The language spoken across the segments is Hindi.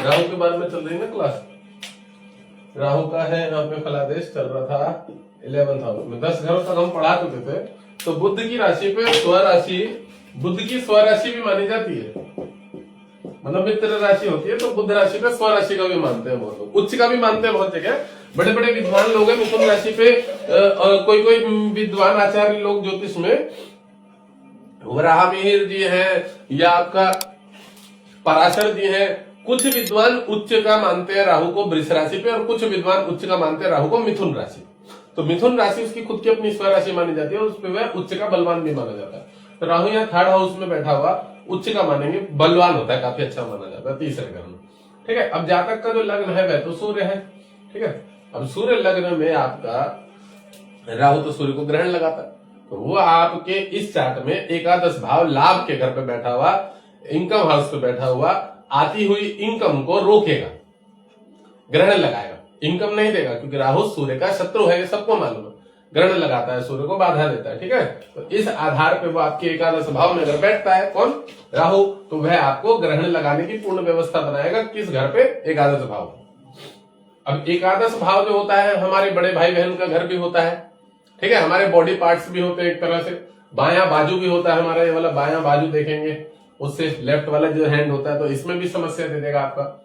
राहु के बारे में चल रही ना क्लास। राहु का है यहाँ पे फलादेश चल रहा था 11th हाउस में, 10 घरों तक हम पढ़ा चुके थे। तो बुध की राशि पे स्वराशि, बुध की स्वराशि भी मानी जाती है, मतलब मित्र राशि होती है, तो बुध राशि पे स्वराशि का भी मानते हैं बहुत लोग, उच्च का भी मानते हैं बहुत जगह। बड़े बड़े विद्वान लोग हैं मिथुन राशि पे, कोई कोई विद्वान आचार्य लोग ज्योतिष में, वराह मिहिर जी है या आपका पराशर जी है, कुछ विद्वान उच्च का मानते हैं राहु को वृष राशि पे, और कुछ विद्वान उच्च का मानते हैं राहु को मिथुन राशि। तो मिथुन राशि उसकी खुद की अपनी स्वराशि मानी जाती है, उस पर वह उच्च का बलवान भी माना जाता है। तो राहु यहाँ 3rd हाउस में बैठा हुआ उच्च का मानेंगे, बलवान होता है, काफी अच्छा माना जाता है 3रे घर में। ठीक है, अब जातक का जो लग्न है वह तो सूर्य है। ठीक है, अब सूर्य लग्न में आपका राहु तो सूर्य को ग्रहण लगाता है, तो वो आपके इस चार्ट में एकादश भाव लाभ के घर पे बैठा हुआ, इनकम हाउस पे बैठा हुआ आती हुई इनकम को रोकेगा, ग्रहण लगाएगा, इनकम नहीं देगा, क्योंकि राहु सूर्य का शत्रु है, ये सबको मालूम है। ग्रहण लगाता है, सूर्य को बाधा देता है। ठीक है, तो इस आधार पे वो आपके एकादश भाव में अगर बैठता है कौन, राहु, तो वह आपको ग्रहण लगाने की पूर्ण व्यवस्था बनाएगा। किस घर पे, एकादश भाव। अब एकादश भाव जो होता है हमारे बड़े भाई बहन का घर भी होता है। ठीक है, हमारे बॉडी पार्ट्स भी होते हैं एक तरह से, बायां बाजू भी होता है हमारा, ये वाला बायां बाजू देखेंगे, उससे लेफ्ट वाला जो हैंड होता है, तो इसमें भी समस्या दे देगा आपका।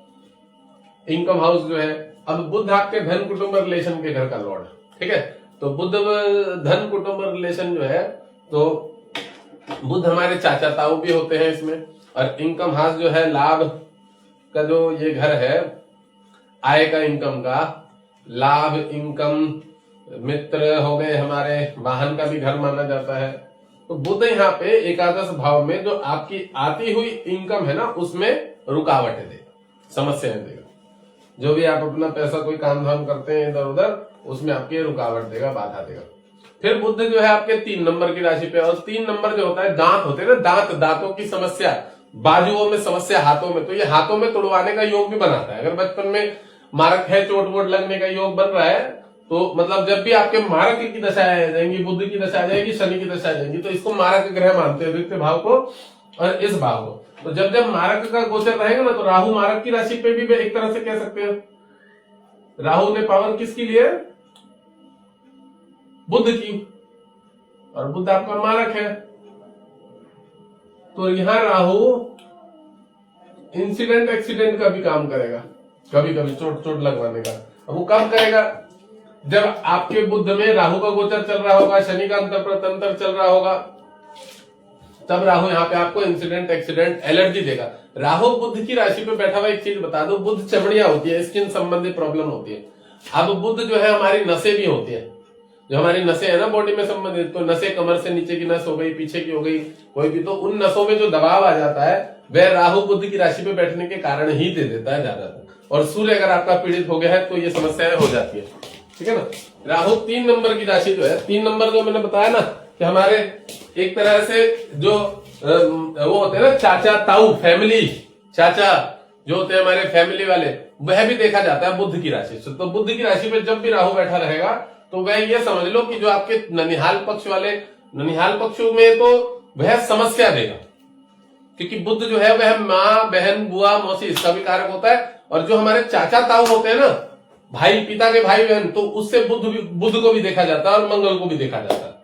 इनकम हाउस जो है, अब बुध आपके धन कुटुंब रिलेशन के घर का लॉर्ड। ठीक है, तो बुध धन कुटुंब रिलेशन जो है, तो बुध हमारे चाचा ताऊ भी होते हैं इसमें। और इनकम हाउस जो है, लाभ का जो ये घर है, आय का, इनकम का, लाभ, इनकम, मित्र हो गए हमारे, वाहन का भी घर माना जाता है। तो बुध यहाँ पे एकादश भाव में जो आपकी आती हुई इनकम है ना, उसमें रुकावटें देगा, समस्याएं देगा। जो भी आप अपना पैसा कोई काम धाम करते हैं इधर उधर, उसमें आपके रुकावट देगा, बाधा देगा। फिर बुध जो है आपके 3 नंबर की राशि पे, और 3 नंबर जो होता है, दांत होते हैं ना, दांतों की समस्या, बाजुओं में समस्या, हाथों में, तो ये हाथों में तुड़वाने का योग भी बनाता है। अगर बचपन में मारक है, चोट वोट लगने का योग बन रहा है, तो मतलब जब भी आपके मारक की दशा आ जाएंगी, बुध की दशा आ जाएगी, शनि की दशा आ जाएगी, तो इसको मारक ग्रह मानते हैं, द्वितीय भाव को और इस भाव को। तो जब जब मारक का गोचर रहेगा ना, तो राहु मारक की राशि पे भी एक तरह से कह सकते हैं, राहु ने पावर किसकी ली है, बुध की, और बुध आपका मारक है। तो यहां राहु इंसिडेंट एक्सीडेंट का भी काम करेगा, कभी कभी चोट लगवाने का। वो कब करेगा, जब आपके बुध में राहु का गोचर चल रहा होगा, शनि का अंतर प्रतंतर चल रहा होगा, तब राहु यहाँ पे आपको इंसिडेंट एक्सीडेंट एलर्जी देगा। राहु बुध की राशि पे बैठा हुआ, एक चीज बता दो, बुध चमड़िया होती है, स्किन संबंधी प्रॉब्लम होती है। अब बुध जो है हमारी नसें भी होती है, जो हमारी नसें है ना बॉडी में संबंधित, तो नसें कमर से नीचे की नस हो गई, पीछे की हो गई, कोई भी, तो उन नसों में जो दबाव आ जाता है वह राहु बुध की राशि पे बैठने के कारण ही दे देता है ज्यादातर। और सूर्य अगर आपका पीड़ित हो गया है तो ये समस्याएं हो जाती है। ठीक है ना, राहु 3 नंबर की राशि जो है, 3 नंबर जो मैंने बताया ना कि हमारे एक तरह से जो वो होते हैं ना चाचा ताऊ, फैमिली, चाचा जो होते हैं हमारे फैमिली वाले, वह भी देखा जाता है बुध की राशि से। तो बुध की राशि पे जब भी राहु बैठा रहेगा, तो वह ये समझ लो कि जो आपके ननिहाल पक्ष वाले, ननिहाल पक्षों में तो वह समस्या देगा, क्योंकि बुध जो है वह माँ, बहन, बुआ, मौसी, इसका भी कारक होता है। और जो हमारे चाचा ताऊ होते हैं ना, भाई, पिता के भाई बहन, तो उससे बुध को भी देखा जाता है और मंगल को भी देखा जाता है।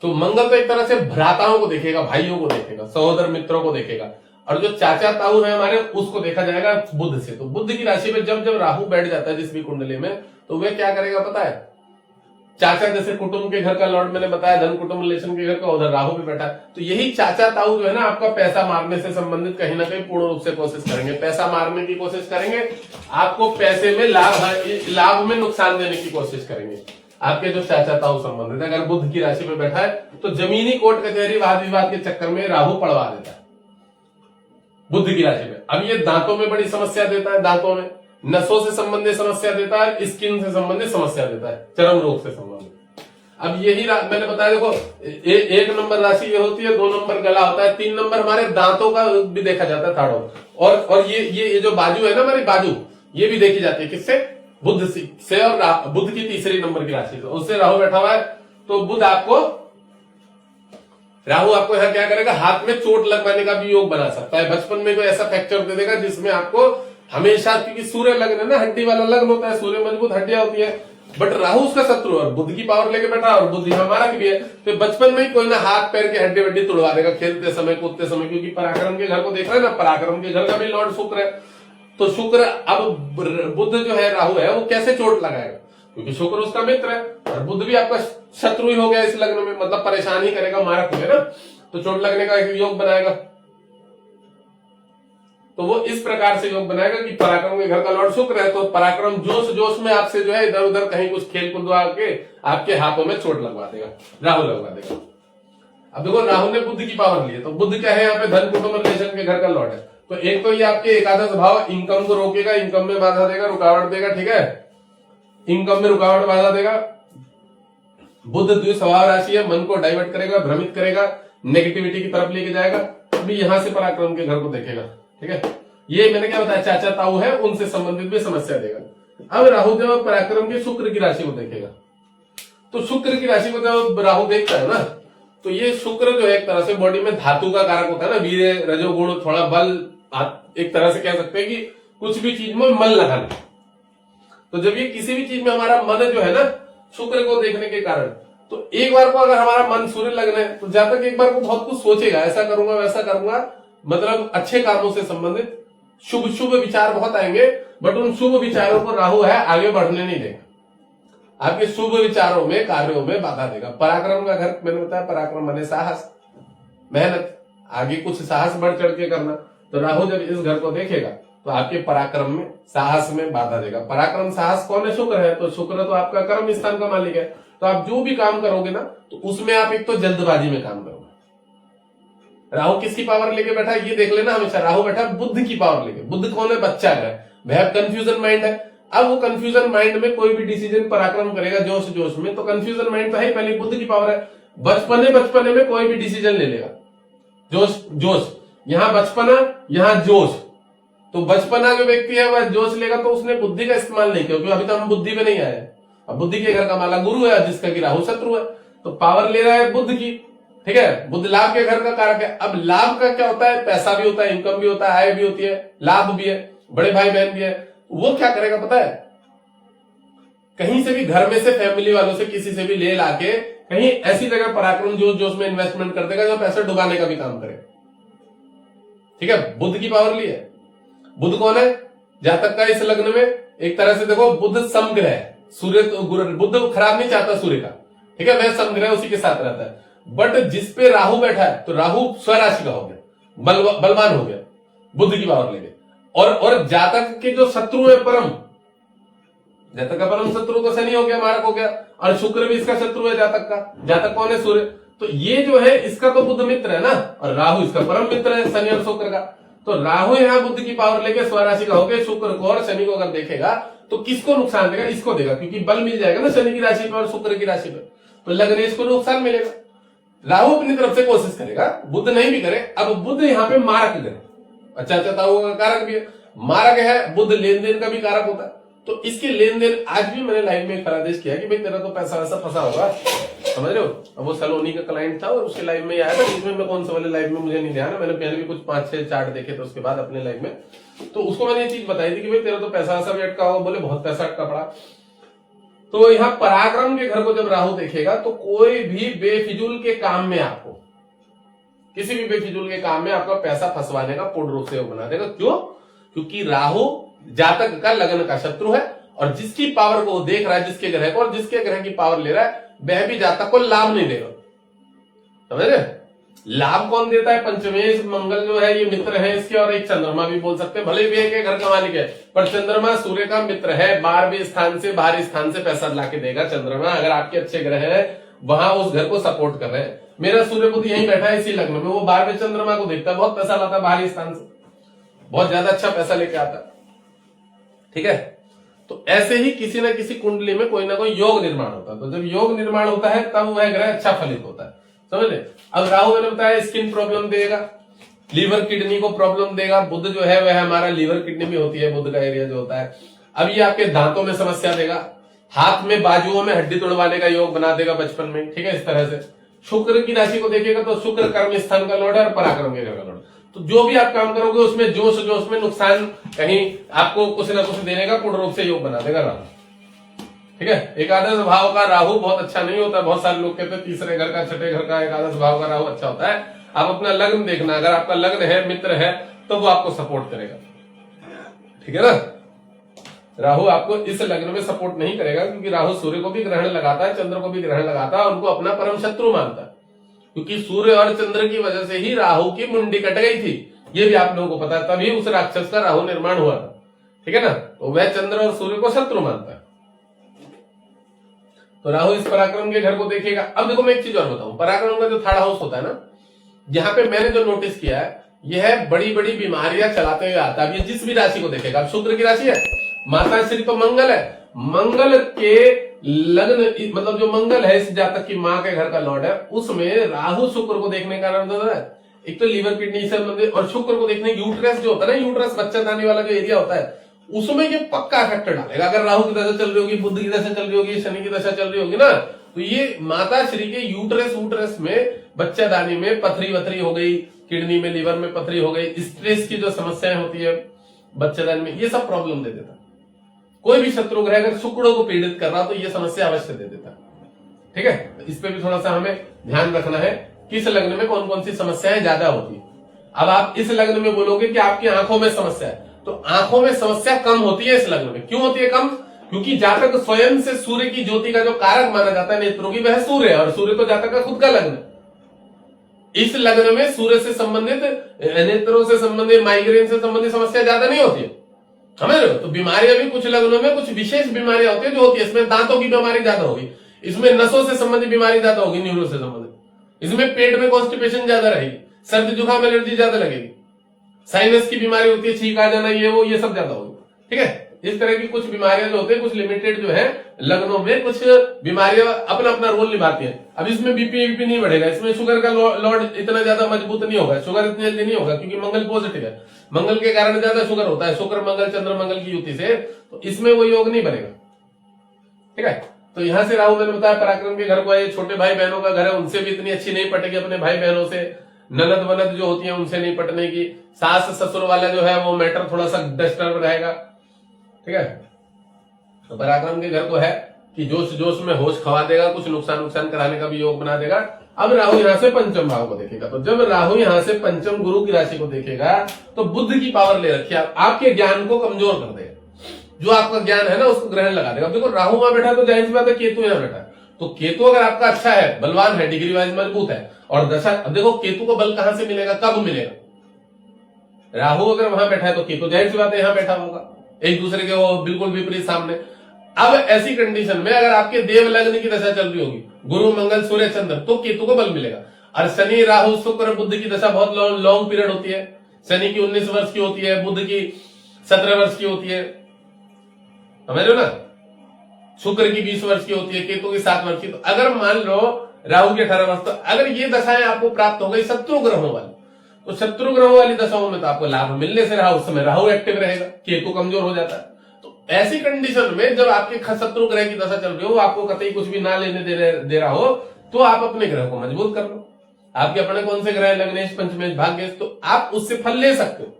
तो मंगल तो एक तरह से भ्राताओं को देखेगा, भाइयों को देखेगा, सहोदर मित्रों को देखेगा, और जो चाचा ताऊ है हमारे, उसको देखा जाएगा बुध से। तो बुध की राशि में जब जब राहु बैठ जाता है जिस भी कुंडली में, तो वह क्या करेगा पता है, चाचा जैसे कुटुंब के घर का लॉर्ड मैंने बताया, धन कुटुंब रिलेशन के घर का, उधर राहु भी बैठा है। तो यही चाचा ताऊ जो है ना, आपका पैसा मारने से संबंधित कहीं ना कहीं पूर्ण रूप से कोशिश करेंगे, पैसा मारने की कोशिश करेंगे, आपको पैसे में लाभ में नुकसान देने की कोशिश करेंगे। आपके जो चाचा ताऊ संबंधित है, अगर बुध की राशि में बैठा है, तो जमीनी कोर्ट कचहरी वाद विवाद के चक्कर में राहु पड़वा देता है बुध की राशि में। अब ये दांतों में बड़ी समस्या देता है, दांतों में, नसों से संबंधित समस्या देता है, स्किन से संबंधित समस्या देता है, चर्म रोग से संबंधित। अब यही मैंने बताया, देखो 1 नंबर राशि ये होती है, 2 नंबर गला होता है, 3 नंबर हमारे दांतों का भी देखा जाता है, थाड़ों। और ये जो बाजू है ना हमारी बाजू, ये भी देखी जाती है, किससे, बुध से। और बुध की 3री नंबर की राशि, उससे राहु बैठा हुआ है। तो बुध आपको, राहु आपको यहाँ क्या करेगा, हाथ में चोट लगवाने का भी योग बना सकता है। बचपन में कोई ऐसा फ्रैक्चर दे देगा जिसमें आपको हमेशा, क्योंकि सूर्य लग्न है ना, हड्डी वाला लग्न होता है, सूर्य मजबूत हड्डियां होती है, बट राहु उसका शत्रु है और बुध की पावर लेके बैठा और बुध यहाँ मारक भी है। तो बचपन में ही कोई ना हाथ पैर के हड्डी वड्डी तोड़वा देगा खेलते समय कूदते समय, क्योंकि पराक्रम के घर को देख रहे हैं ना, पराक्रम के घर का भी लॉर्ड शुक्र है। तो शुक्र, अब बुध जो है, राहु है, वो कैसे चोट लगाएगा, क्योंकि शुक्र उसका मित्र है और बुध भी आपका शत्रु ही हो गया इस लग्न में, मतलब परेशान ही करेगा, मारक हो गया ना, तो चोट लगने का एक योग बनाएगा। तो वो इस प्रकार से योग बनाएगा कि पराक्रम के घर का लॉर्ड शुक्र है, तो पराक्रम जोश जोश में आपसे जो है इधर उधर कहीं कुछ खेल कूदवा के आपके हाथों में चोट लगवा देगा, राहु लगवा देगा। अब देखो, राहु ने बुध की पावर ली है, तो बुध क्या है यहाँ पे, धन कुटुंब रिलेशन के घर का लॉर्ड है। तो एक तो ये आपके एकादश भाव इनकम को रोकेगा, इनकम में बाधा देगा, रुकावट देगा, ठीक है, इनकम में रुकावट बाधा देगा। बुध द्विस्वभाव राशि है, मन को डाइवर्ट करेगा, भ्रमित करेगा, नेगेटिविटी की तरफ लेके जाएगा। अभी यहां से पराक्रम के घर को देखेगा, ठीक है। ये मैंने क्या बताया, चाचा ताऊ है, उनसे संबंधित भी समस्या देगा। अब राहु जब पराक्रम के शुक्र की राशि को देखेगा, तो शुक्र की राशि को जब राहु देखता है ना, तो ये शुक्र जो है एक तरह से बॉडी में धातु का कारक होता है ना, वीर्य, रजोगुण, थोड़ा बल, एक तरह से कह सकते हैं कि कुछ भी चीज में मन लगाना। तो जब ये किसी भी चीज में हमारा मन जो है ना, शुक्र को देखने के कारण, तो एक बार को अगर हमारा मन सूर्य लगना है, तो जब तक एक बार को बहुत कुछ सोचेगा, ऐसा करूंगा वैसा करूंगा, मतलब अच्छे कामों से संबंधित शुभ शुभ विचार बहुत आएंगे, बट उन शुभ विचारों को राहु है आगे बढ़ने नहीं देगा, आपके शुभ विचारों में, कार्यों में बाधा देगा। पराक्रम का घर मैंने बताया, पराक्रम माने साहस, मेहनत, आगे कुछ साहस बढ़ चढ़ के करना। तो राहु जब इस घर को देखेगा तो आपके पराक्रम में, साहस में बाधा देगा। पराक्रम साहस कौन है, शुक्र है, तो शुक्र तो आपका कर्म स्थान का मालिक है। तो आप जो भी काम करोगे ना, तो उसमें आप एक तो जल्दबाजी में काम करोगे। राहु किसकी पावर लेके बैठा है ये देख लेना हमेशा, राहु बैठा बुद्ध की पावर लेके। बुद्ध कौन है, बच्चा है, वह कंफ्यूजन माइंड है। अब वो कंफ्यूजन माइंड में कोई भी डिसीजन पराक्रम करेगा जोश जोश में, तो कंफ्यूजन माइंड तो है पहले, बुद्ध की पावर है। बचपने में कोई भी डिसीजन ले लेगा, जोश जोश, यहां बचपना यहां जोश। तो बचपना जो व्यक्ति है वह जोश लेगा, तो उसने बुद्धि का इस्तेमाल नहीं किया, क्योंकि अभी तो हम बुद्धि में नहीं आए। अब बुद्धि के घर का माला गुरु है, जिसका कि राहु शत्रु है, तो पावर ले रहा है बुद्ध की, ठीक है। बुद्ध लाभ के घर का कारक है। अब लाभ का क्या होता है, पैसा भी होता है, इनकम भी होता है, आय भी होती है, लाभ भी है, बड़े भाई बहन भी है। वो क्या करेगा पता है, कहीं से भी घर में से, फैमिली वालों से, किसी से भी ले लाके कहीं ऐसी जगह पराक्रम जोश जोश में इन्वेस्टमेंट कर देगा जो पैसा डुबाने का भी काम करे, ठीक है। बुद्ध की पावर ली है। बुद्ध कौन है, जातक का इस लग्न में एक तरह से देखो, बुद्ध समग्रह है, सूर्य तो बुद्ध खराब नहीं चाहता सूर्य का, ठीक है, वह समग्रह उसी के साथ रहता है। बट जिसपे राहु बैठा है, तो राहु स्वराशि का हो गया, बलवान हो गया बुद्ध की पावर लेके। और जातक के जो शत्रु है परम, जातक का परम शत्रु तो शनि हो गया, मारक हो गया, और शुक्र भी इसका शत्रु है जातक का। जातक कौन है, सूर्य। तो ये जो है इसका तो बुद्ध मित्र है ना, और राहु इसका परम मित्र है, शनि और शुक्र का। तो राहु यहाँ बुद्ध की पावर लेके स्वराशि का हो गया, शुक्र को और शनि को अगर देखेगा तो किसको नुकसान देगा, इसको देगा, क्योंकि बल मिल जाएगा ना शनि की राशि पर और शुक्र की राशि पर, तो लग्नेश को नुकसान मिलेगा। राहु अपनी तरफ से कोशिश करेगा, बुद्ध नहीं भी करे। अब बुद्ध यहाँ पे मारक करे, अच्छा ताऊ का कारक भी है, मारक है, बुद्ध लेन देन का भी कारक होता है। तो इसके लेन देन, आज भी मैंने लाइव में एक आदेश किया कि भाई तेरा तो पैसा वैसा फंसा होगा, समझ रहे हो। अब वो सलोनी का क्लाइंट था और उसके लाइव में आया था, इसमें मैं कौन सा वाले लाइव में मुझे नहीं ध्यान है, मैंने पहले भी कुछ 5-6 चार्ट देखे थे उसके बाद अपने लाइव में, तो उसको मैंने ये चीज बताई थी कि भाई तेरा तो पैसा वैसा भी अटका होगा, बोले बहुत पैसा अटका पड़ा। तो यहाँ पराक्रम के घर को जब राहु देखेगा, तो कोई भी बेफिजूल के काम में आपको, किसी भी बेफिजूल के काम में आपका पैसा फंसवाने का पूर्ण रूप से बना देगा। क्यों, क्योंकि राहु जातक का लग्न का शत्रु है, और जिसकी पावर को वो देख रहा है, जिसके ग्रह को, और जिसके ग्रह की पावर ले रहा है, वह भी जातक को लाभ नहीं देगा, समझ रहे। लाभ कौन देता है, पंचमेश मंगल जो है ये मित्र है इसके, और एक चंद्रमा भी बोल सकते हैं, भले भी एक घर का मालिक है, पर चंद्रमा सूर्य का मित्र है। 12वें स्थान से, बाहरी स्थान से पैसा लाके देगा चंद्रमा, अगर आपके अच्छे ग्रह है वहां उस घर को सपोर्ट कर रहे हैं। मेरा सूर्य बुध यहीं बैठा है इसी लग्न में, वो 12वें चंद्रमा को देखता है, बहुत पैसा लाता है बाहरी स्थान से, बहुत ज्यादा अच्छा पैसा लेके आता है, ठीक है। तो ऐसे ही किसी ना किसी कुंडली में कोई ना कोई योग निर्माण होता है। तो जब योग निर्माण होता है तब वह ग्रह अच्छा फलित होता है, समझ ले। अब राहु मैंने बताया स्किन प्रॉब्लम देगा, लीवर किडनी को प्रॉब्लम देगा। बुध जो है वह हमारा लीवर किडनी में होती है, बुध का एरिया जो होता है। अब ये आपके दांतों में समस्या देगा, हाथ में बाजुओं में हड्डी तोड़वाने का योग बना देगा बचपन में, ठीक है, इस तरह से। शुक्र की राशि को देखिएगा तो शुक्र कर्म स्थान का लॉर्ड है और पराक्रम के घर का लॉर्ड। तो जो भी आप काम करोगे उसमें जोश जोश में नुकसान कहीं आपको कुछ ना कुछ देने का पूर्ण रूप से योग बना देगा राहु। ठीक है, एकादश भाव का राहु बहुत अच्छा नहीं होता। बहुत सारे लोग कहते हैं तीसरे घर का छठे घर का एकादश भाव का राहु अच्छा होता है। आप अपना लग्न देखना, अगर आपका लग्न है मित्र है तो वो आपको सपोर्ट करेगा। ठीक है ना, राहु आपको इस लग्न में सपोर्ट नहीं करेगा क्योंकि राहु सूर्य को भी ग्रहण लगाता है, चंद्र को भी ग्रहण लगाता है, उनको अपना परम शत्रु मानता है। क्योंकि सूर्य और चंद्र की वजह से ही राहु की मुंडी कट गई थी, ये भी आप लोगों को पता है, तभी उस राक्षस का राहु निर्माण हुआ था। ठीक है ना, तो वह चंद्र और सूर्य को शत्रु मानता है। तो राहु इस पराक्रम के घर को देखेगा। अब देखो मैं एक चीज और बताऊं, पराक्रम का जो थर्ड हाउस होता है ना, यहाँ पे मैंने जो नोटिस किया है, यह बड़ी बड़ी बीमारियां चलाते हुए आता है। ये जिस भी राशि को देखेगा, अब शुक्र की राशि है, माता श्री तो मंगल है, मंगल के लग्न मतलब जो मंगल है इस जातक की माँ के घर का लॉर्ड है, उसमें राहु शुक्र को देखने का अर्थ होता है एक तो लीवर किडनी से संबंधित, और शुक्र को देखने यूट्रस जो होता है ना, यूट्रस बच्चा दाने वाला जो एरिया होता है, उसमें ये पक्का इफेक्ट डालेगा। अगर राहु की दशा चल रही होगी, बुध की दशा चल रही होगी, शनि की दशा चल रही होगी ना, तो ये माता श्री के यूट्रस में बच्चा दानी में पथरी वथरी हो गई, किडनी में लीवर में पथरी हो गई, स्ट्रेस की जो समस्याएं होती है बच्चेदानी में, ये सब प्रॉब्लम दे देता। कोई भी शत्रु ग्रह अगर शुक्रों को पीड़ित कर रहा तो ये समस्या अवश्य दे देता। ठीक है, तो इस पे भी थोड़ा सा हमें ध्यान रखना है, किस लग्न में कौन कौन सी समस्याएं ज्यादा होती है। अब आप इस लग्न में बोलोगे कि आपकी आंखों में समस्या है, तो आंखों में समस्या कम होती है इस लग्न में। क्यों होती है कम? क्योंकि जातक स्वयं से सूर्य की ज्योति का जो कारक माना जाता है नेत्रों की, वह सूर्य है, और सूर्य तो जातक का खुद का लग्न है। इस लग्न में सूर्य से संबंधित, नेत्रों से संबंधित, माइग्रेन से संबंधित समस्या ज्यादा नहीं होती है, समझ रहे हो। तो बीमारियां भी कुछ लग्नों में कुछ विशेष बीमारियां होती है जो होती है। इसमें दांतों की बीमारी ज्यादा होगी, इसमें नसों से संबंधित बीमारी ज्यादा होगी, न्यूरो से संबंधित, इसमें पेट में कॉन्स्टिपेशन ज्यादा रहेगी, सर्दी जुकाम एलर्जी ज्यादा लगेगी, साइनस की बीमारी होती है, छींक आ जाना, ये सब ज्यादा होगी। ठीक है, इस तरह की कुछ बीमारियां जो होती है, कुछ लिमिटेड जो है लग्नों में कुछ बीमारियां अपना अपना रोल निभाती है। अब इसमें बीपी नहीं बढ़ेगा, इसमें शुगर का लॉर्ड इतना ज्यादा मजबूत नहीं होगा, शुगर इतनी जल्दी नहीं होगा क्योंकि मंगल पॉजिटिव है, मंगल के कारण ज्यादा शुगर होता है, शुक्र मंगल चंद्र मंगल की युति से, तो इसमें वो योग नहीं बनेगा। ठीक है, तो यहां से राहु मैंने बताया पराक्रम के घर को है, छोटे भाई बहनों का घर है, उनसे भी इतनी अच्छी नहीं पटेगी, अपने भाई बहनों से, ननद वनद जो होती है उनसे नहीं पटने की, सास ससुर वाला जो है वो मैटर थोड़ा सा डिस्टर्ब रहेगा। ठीक है, तो पराक्रम के घर को है कि जोश जोश में होश खवा देगा, कुछ नुकसान कराने का भी योग बना देगा। अब राहु यहां से पंचम भाव को देखेगा, तो जब राहु यहां से पंचम गुरु की राशि को देखेगा तो बुद्ध की पावर ले रखी है, आपके ज्ञान को कमजोर कर देगा। जो आपका ज्ञान है ना उसको ग्रहण लगा देगा। देखो राहु वहां बैठा तो जाहिर सी बात है केतु यहां बैठा, तो केतु अगर आपका अच्छा है, बलवान है, डिग्री वाइज मजबूत है, और दशा, अब देखो केतु को बल कहां से मिलेगा, कब मिलेगा? राहु अगर वहां बैठा है तो केतु जाहिर सी बात है यहां बैठा होगा, एक दूसरे के वो बिल्कुल विपरीत सामने। अब ऐसी कंडीशन में अगर आपके देव लग्न की दशा चल रही होगी, गुरु मंगल सूर्य चंद्र, तो केतु को बल मिलेगा। और शनि राहु शुक्र बुद्ध की दशा बहुत लॉन्ग पीरियड होती है, शनि की 19 वर्ष की होती है, बुद्ध की 17 वर्ष की होती है, समझ रहे हो ना, शुक्र की 20 वर्ष की होती है, केतु की 7 वर्ष की। तो अगर मान लो राहु की 18 वर्ष, तो अगर ये दशाएं आपको प्राप्त हो गई शत्रु ग्रहों वाली, तो शत्रु ग्रहों वाली दशाओं में तो आपको लाभ मिलने से रहा, उस समय राहु एक्टिव रहेगा, केतु कमजोर हो जाता है। तो ऐसी कंडीशन में जब आपके शत्रु ग्रह की दशा चल रही हो, आपको कतई कुछ भी ना लेने दे रहा हो, तो आप अपने ग्रह को मजबूत कर लो। आपके अपने कौन से ग्रह, लग्नेश पंचमेश भाग्येश, तो आप उससे फल ले सकते हो।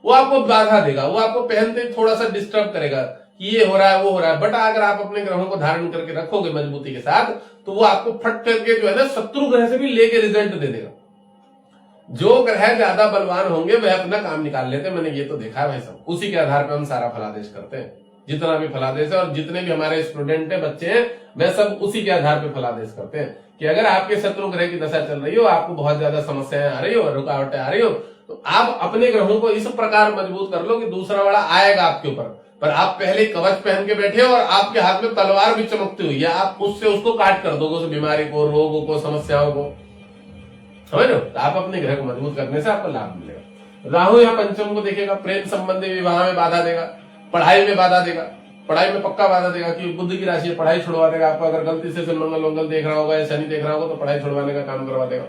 वो आपको बाधा देगा, वो आपको पहनते थोड़ा सा डिस्टर्ब करेगा कि ये हो रहा है वो हो रहा है, बट अगर आप अपने ग्रहों को धारण करके रखोगे मजबूती के साथ, तो वो आपको फट करके जो है ना शत्रु ग्रह से भी लेके रिजल्ट दे देगा। जो ग्रह ज्यादा बलवान होंगे वह अपना काम निकाल लेते हैं, मैंने ये तो देखा है भाई सब, उसी के आधार पर हम सारा फलादेश करते हैं। जितना भी फलादेश है और जितने भी हमारे स्टूडेंट है, बच्चे हैं, वह सब उसी के आधार पर फलादेश करते हैं कि अगर आपके शत्रु ग्रह की दशा चल रही हो, आपको बहुत ज्यादा समस्याएं आ रही हो, रुकावटें आ रही हो, तो आप अपने ग्रहों को इस प्रकार मजबूत कर लो कि दूसरा वाला आएगा आपके ऊपर, पर आप पहले कवच पहन के बैठे हो और आपके हाथ में तलवार भी चमकती हुई, या आप उससे उसको काट कर दोगे, उस बीमारी को, रोगों को, समस्याओं को, समझ रहे हो। तो आप अपने ग्रह को मजबूत करने से आपको लाभ मिलेगा। राहु यहाँ पंचम को देखेगा, प्रेम संबंधी विवाह में बाधा देगा, पढ़ाई में बाधा देगा, पढ़ाई में पक्का बाधा देगा कि बुद्ध की राशि पढ़ाई छुड़वा देगा आपको। अगर गलती से मंगल देख रहा होगा या शनि देख रहा होगा तो पढ़ाई छुड़वाने का काम करवा देगा।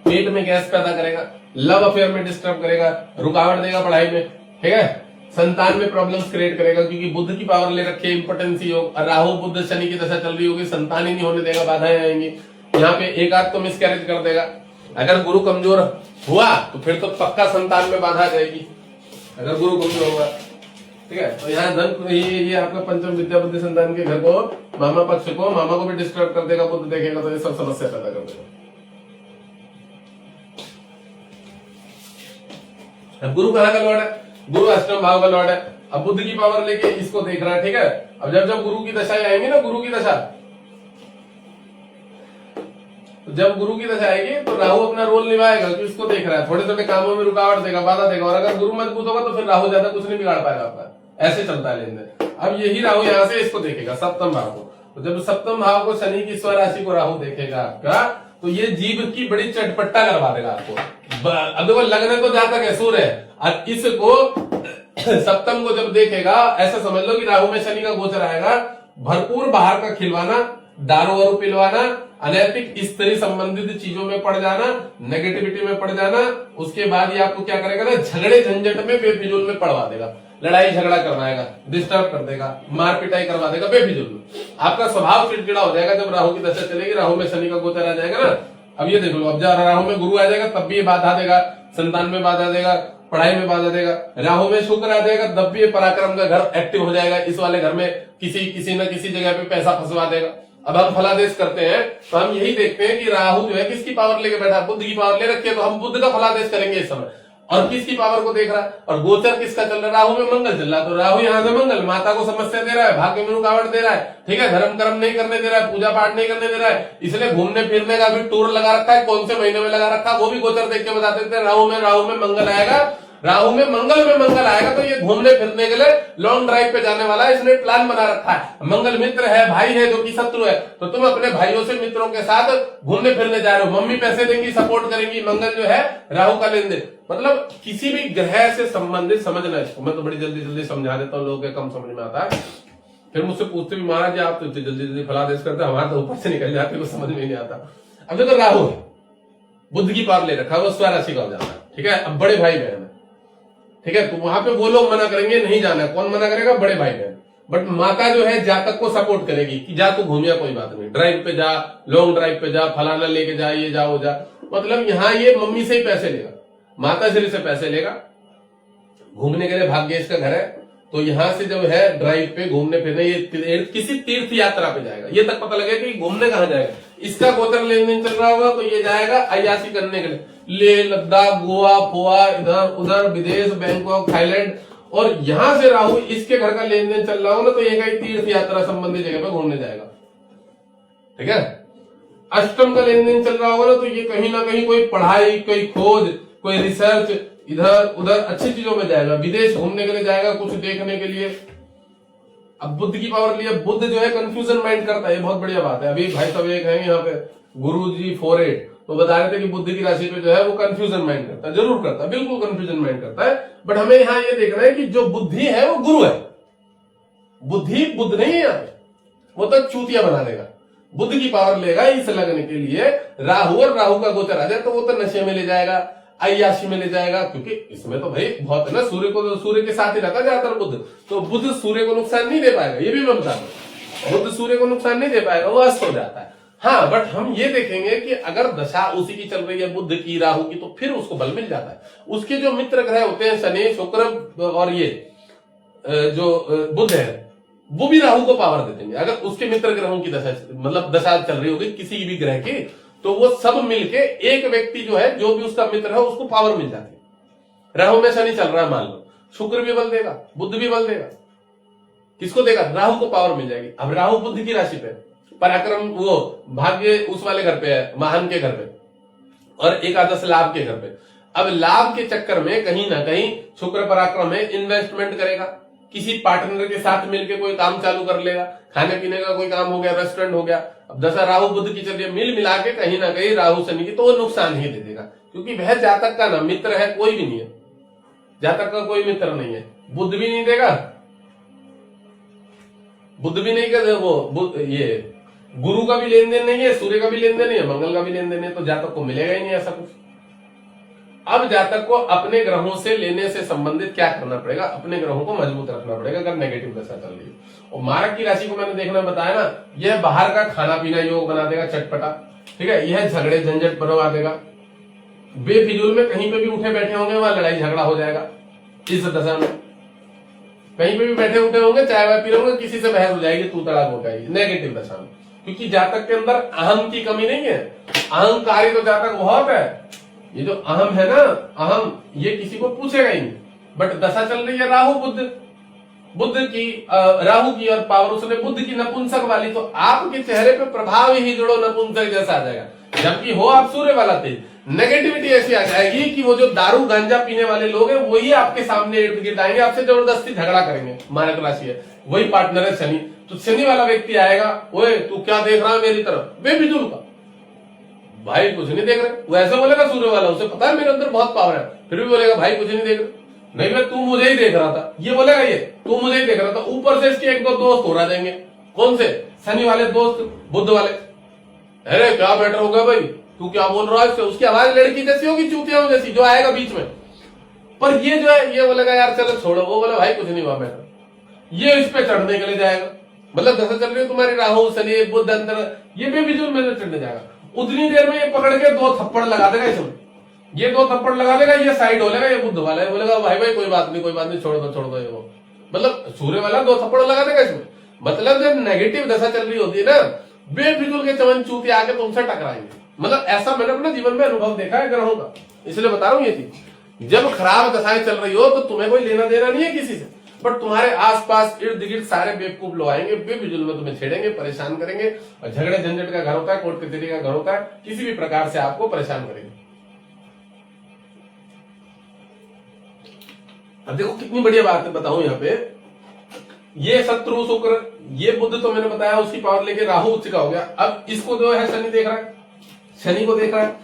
पेट में गैस पैदा करेगा, लव अफेयर में डिस्टर्ब करेगा, रुकावट देगा पढ़ाई में, ठीक है। संतान में प्रॉब्लम्स क्रिएट करेगा क्योंकि बुद्ध की पावर ले रखे, इंपोर्टेंसी योग, राहु बुद्ध शनि की दशा चल रही होगी, संतान ही नहीं होने देगा, बाधाएं आएंगी। यहाँ पे एक आध तो मिसकैरेज कर देगा। अगर गुरु कमजोर हुआ तो फिर तो पक्का संतान में बाधा आ जाएगी अगर गुरु गुप्त होगा। ठीक है, तो यहाँ धन ये आपका पंचम विद्या बुद्धि संतान के घर को, मामा पक्ष को, मामा को भी डिस्टर्ब कर देगा, बुद्ध देखेगा तो ये सब समस्या पैदा कर देगा। अब गुरु कहाँ का लॉर्ड है? गुरु अष्टम भाव का लॉर्ड है। अब बुद्ध की पावर लेके इसको देख रहा है। ठीक है, अब जब जब गुरु की दशा आएंगी ना, गुरु की दशा, जब गुरु की दशा आएगी तो राहु अपना रोल निभाएगा कि इसको देख रहा है, थोड़े थोड़े कामों में रुकावट देगा, बाधा देगा, और अगर गुरु मजबूत होगा तो फिर राहु ज्यादा कुछ नहीं बिगाड़ पाएगा आपका। ऐसे चलता है लेन देन। अब यही राहु यहाँ से इसको देखेगा सप्तम भाव को, तो जब सप्तम भाव को शनि की स्वराशि को राहु देखेगा आपका, तो ये जीव की बड़ी चटपट्टा करवा देगा आपको। अब देखो लग्न को जहां तक है सूर्य है, और इसको सप्तम को जब देखेगा, ऐसा समझ लो कि राहु में शनि का गोचर आएगा, भरपूर बाहर का खिलवाना, दारू वारू पिलवाना, अनैतिक स्त्री संबंधित चीजों में पड़ जाना, नेगेटिविटी में पड़ जाना, उसके बाद ये आपको क्या करेगा ना, झगड़े झंझट में बेफिजूल में पड़वा देगा, लड़ाई झगड़ा करवाएगा, डिस्टर्ब कर देगा, मार पिटाई करवा देगा बेफिजूल में। आपका स्वभाव चिड़चिड़ा हो जाएगा जब राहु की दशा चलेगी, राहु में शनि का गोचर आ जाएगा ना। अब ये देख लो, अब जब राहु में गुरु आ जाएगा तब भी ये बाधा देगा, संतान में बाधा देगा, पढ़ाई में बाधा देगा। राहु में शुक्र आ जाएगा तब भी ये पराक्रम का घर एक्टिव हो जाएगा, इस वाले घर में किसी न किसी जगह पे पैसा फंसवा देगा। अब हम फलादेश करते हैं तो हम यही देखते हैं कि राहु जो है किसकी पावर लेके बैठा, बुद्ध की पावर ले रखी है, तो हम बुद्ध का फलादेश करेंगे इस समय। और किसकी पावर को देख रहा है, और गोचर किसका चल रहा है, राहु में मंगल चल रहा है, तो राहु यहाँ से मंगल माता को समस्या दे रहा है, भाग्य में रुकावट दे रहा है। ठीक है, धर्म कर्म नहीं करने दे रहा है, पूजा पाठ नहीं करने दे रहा है, इसलिए घूमने फिरने का भी टूर लगा रखा है, कौन से महीने में लगा रखा है वो भी गोचर देख के बता देते हैं। राहु में मंगल आएगा, राहु में मंगल आएगा तो ये घूमने फिरने के लिए लॉन्ग ड्राइव पे जाने वाला है, इसने प्लान बना रखा है। मंगल मित्र है, भाई है जो कि शत्रु है, तो तुम अपने भाइयों से मित्रों के साथ घूमने फिरने जा रहे हो, मम्मी पैसे देंगी, सपोर्ट करेंगी। मंगल जो है राहु का लेन देन, मतलब किसी भी ग्रह से संबंधित समझना इसको। मैं तो बड़ी जल्दी समझा देता हूँ, लोगों के कम समझ में आता है, फिर मुझसे पूछते भी महाराज जी आप तो इतनी जल्दी फलादेश करते हैं, हमारा तो ऊपर से निकल जाते, कुछ समझ में नहीं आता। अब देखो राहु है, बुद्ध की पावर ले रखा है, वो स्वराशि का हो जाता है। ठीक है, अब बड़े भाई बहन, ठीक है, तो वहां पे वो लोग मना करेंगे नहीं जाना, कौन मना करेगा, बड़े भाई बहन। बट माता जो है जातक को सपोर्ट करेगी कि जा तू घूमिया, कोई बात नहीं, ड्राइव पे जा, लॉन्ग ड्राइव पे जा, फलाना लेके जा, ये जा वो जा। मतलब यहाँ ये मम्मी से ही पैसे लेगा, माता श्री से पैसे लेगा, घूमने के लिए भाग्येश का घर है, तो यहाँ से जब है ड्राइव पे घूमने फिरने, ये किसी तीर्थ यात्रा पे जाएगा, ये तक पता लगेगा कि घूमने कहाँ जाएगा। इसका गोचर लेन देन चल रहा होगा तो ये जाएगा अय्याशी करने के लिए, लेह लद्दाख, गोवा, फोआ, इधर उधर, विदेश, बैंकॉक, थाईलैंड। और यहां से राहु इसके घर का लेन देन चल रहा हो ना, तो ये कहीं तीर्थ यात्रा संबंधी जगह पे घूमने जाएगा। ठीक है, अष्टम का लेन देन चल रहा होगा ना, तो ये कहीं ना कहीं कोई पढ़ाई, कोई खोज, कोई रिसर्च, इधर उधर अच्छी चीजों में जाएगा, विदेश घूमने के लिए जाएगा, कुछ देखने के लिए। अब बुद्ध की पावर लिए, बुद्ध जो है कंफ्यूजन माइंड करता है, ये बहुत बढ़िया बात है। अभी भाई सब एक है यहाँ पे गुरुजी 48 तो बता रहे थे कि बुद्ध की राशि पे जो है वो कंफ्यूजन माइंड करता है, जरूर करता है, बिल्कुल कंफ्यूजन माइंड करता है। बट हमें यहाँ ये देखना है कि जो बुद्धि है वो गुरु है, बुद्धि बुद्ध नहीं है यहाँ पे, वो तो चूतिया बना देगा। बुद्ध की पावर लेगा इस लगने के लिए, राहु और राहु का गोचर आ जाए तो वो तो नशे में ले जाएगा, अय्याशी में ले जाएगा, क्योंकि इसमें तो भाई बहुत है ना, सूर्य के साथ ही रहता है ज्यादातर बुद्ध, तो बुद्ध सूर्य को नुकसान नहीं दे पाएगा, ये भी मैं बता दूं, बुद्ध सूर्य को नुकसान नहीं दे पाएगा, वो अस्त हो जाता है। हाँ, बट हम ये देखेंगे कि अगर दशा उसी की चल रही है बुद्ध की, राहु की, तो फिर उसको बल मिल जाता है। उसके जो मित्र ग्रह होते हैं शनि, शुक्र और ये जो बुध है, वो भी राहु को पावर दे देंगे। अगर उसके मित्र ग्रहों की दशा, मतलब दशा चल रही होगी किसी भी ग्रह की, तो वो सब मिलके एक व्यक्ति जो है, जो भी उसका मित्र है, उसको पावर मिल जाती है। राहु में शनि चल रहा है मान लो, शुक्र भी बल देगा, बुध भी बल देगा, किसको देगा, राहु को पावर मिल जाएगी। अब राहु बुद्ध की राशि पे, पराक्रम वो भाग्य उस वाले घर पे है, महान के घर पे, और एकादश लाभ के घर पे। अब लाभ के चक्कर में कहीं ना कहीं शुक्र पराक्रम में इन्वेस्टमेंट करेगा, किसी पार्टनर के साथ मिलकर कोई काम चालू कर लेगा, खाने पीने का कोई काम हो गया, रेस्टोरेंट हो गया। अब दशा राहु बुद्ध की चलिए, मिल मिला के कहीं ना कहीं राहु शनि की, तो वो नुकसान ही दे देगा, क्योंकि वह जातक का ना मित्र है, कोई भी नहीं है, जातक का कोई मित्र नहीं है। बुद्ध भी नहीं देगा, बुद्ध भी नहीं कर, वो ये गुरु का भी लेन देन नहीं है, सूर्य का भी लेन देन नहीं है, मंगल का भी लेन देन है, तो जातक को मिलेगा ही नहीं ऐसा कुछ। अब जातक को अपने ग्रहों से लेने से संबंधित क्या करना पड़ेगा, अपने ग्रहों को मजबूत रखना पड़ेगा अगर नेगेटिव दशा चल रही है। और मारक की राशि को मैंने देखना बताया ना, यह बाहर का खाना पीना योग बना देगा चटपटा, ठीक है, यह झगड़े झंझट बनवा देगा, बेफिजूल में कहीं पे भी उठे बैठे होंगे, वहां लड़ाई झगड़ा हो जाएगा। इस दशा में कहीं पे भी बैठे उठे होंगे, चाय वाय पी रहे होंगे, किसी से बहस हो जाएगी, तू तड़ाक हो जाएगी, नेगेटिव दशा में। क्योंकि जातक के अंदर अहम की कमी नहीं है, अहंकारी तो जातक बहुत है। ये जो अहम है ना, अहम, ये किसी को पूछेगा ही नहीं। बट दशा चल रही है राहु बुध की, राहु की, और पावर उसने बुध की नपुंसक वाली, तो आपके चेहरे पे प्रभाव ही जुड़ो नपुंसक जैसा आ जाएगा। जबकि हो आप सूर्य वाला तेज, नेगेटिविटी ऐसी आ जाएगी कि वो जो दारू गांजा पीने वाले लोग हैं वही आपके सामने इर्द गिर्द आएंगे, आपसे जबरदस्ती झगड़ा करेंगे। मारक राशि है, वही पार्टनर है शनि, तो शनि वाला व्यक्ति आएगा, ओए तू क्या देख रहा है मेरी तरफ, बेफिजूल का, भाई कुछ नहीं देख रहे। वो ऐसा बोलेगा सूर्य वाला, उसे पता है मेरे अंदर बहुत पावर है, फिर भी बोलेगा भाई कुछ नहीं देख रहे। नहीं मैं, तू मुझे ही देख रहा था, ये बोलेगा, ये तू मुझे ही देख रहा था। ऊपर से इसके एक दो दोस्त हो रहा देंगे, कौन से, शनि वाले दोस्त, बुध वाले। अरे क्या बेटर होगा भाई, तू क्या बोल रहा है, उसकी आवाज लड़की जैसी होगी, चूतिया जैसी, जो आएगा बीच में। पर ये जो है, ये बोलेगा यार चलो छोड़ो, वो बोला भाई कुछ नहीं हुआ बेटर, ये इस पे चढ़ने के लिए जाएगा। मतलब दशा चल रही है तुम्हारी राहु शनि बुध अंदर, ये बेफिजूल में चढ़ने जाएगा। उतनी देर में ये पकड़ के दो थप्पड़ लगा देगा इसमें, ये दो थप्पड़ लगा देगा, ये साइड हो लेगा, ये बुध वाला है बोलेगा भाई भाई कोई बात नहीं, कोई बात नहीं, छोड़ दो ये वो। मतलब सूर्य वाला दो थप्पड़ लगा देगा इसमें। मतलब जब नेगेटिव दशा चल रही होती है ना, बेफिजूल के चमन चूती आके तुमसे टकराएंगे। मतलब ऐसा मैंने अपने जीवन में अनुभव देखा है ग्रहों का, इसलिए बता रहा हूं ये चीज। जब खराब दशाएं चल रही हो तो तुम्हें कोई लेना देना नहीं है किसी से, बट तुम्हारे आसपास इर्द गिर्द सारे बेवकूफ लोग आएंगे, बेफिजूल में तुम्हें छेड़ेंगे, परेशान करेंगे, और झगड़े झंझट का घर होता है, कोर्ट कचहरी का घर होता है, किसी भी प्रकार से आपको परेशान करेंगे। अब देखो कितनी बढ़िया बात है, बताऊं यहाँ पे, ये शत्रु शुक्र, ये बुध तो मैंने बताया उसकी पावर लेके राहु उच्च का हो गया। अब इसको जो है शनि देख रहा है, शनि को देख रहा है,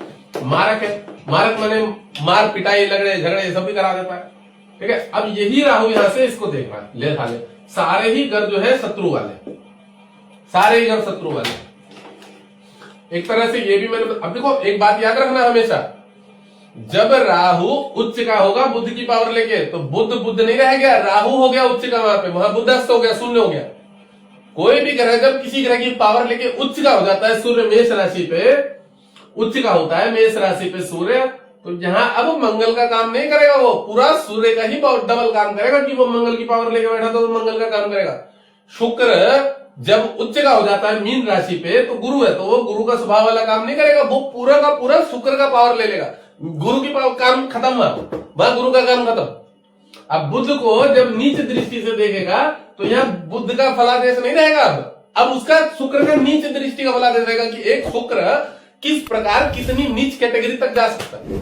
मारक है, मारक माने मार पिटाई लगड़े झगड़े सब भी करा देता है, ठीक है। अब यही राहु यहां से इसको देख रहा है, ले खा ले, सारे ही घर जो है शत्रु वाले, सारे ही घर शत्रु वाले एक तरह से। ये भी मैंने, अब देखो एक बात याद रखना हमेशा, जब राहु उच्च का होगा बुध की पावर लेके, तो बुध नहीं रह गया, राहु हो गया उच्च का, वहां पे वहां बुधस्त हो गया, शून्य हो गया। कोई भी ग्रह जब किसी ग्रह की पावर लेके उच्च का हो जाता है, सूर्य मेष राशि पे उच्च का होता है, मेष राशि पे सूर्य, तो यहां अब मंगल का काम नहीं करेगा, वो पूरा सूर्य का ही डबल काम करेगा कि वो मंगल की पावर लेके बैठा तो मंगल का काम करेगा। शुक्र जब उच्च का हो जाता है मीन राशि पे, तो गुरु है, तो वो गुरु का स्वभाव वाला काम नहीं करेगा, वो पूरा का पूरा शुक्र का पावर ले लेगा। गुरु की पावर काम खत्म, वहां गुरु का काम खत्म। अब बुध को जब नीच दृष्टि से देखेगा तो यहाँ बुध का फलादेश नहीं रहेगा, अब उसका शुक्र का नीच दृष्टि का फलादेश रहेगा कि एक शुक्र किस प्रकार कितनी नीच कैटेगरी तक जा सकता है।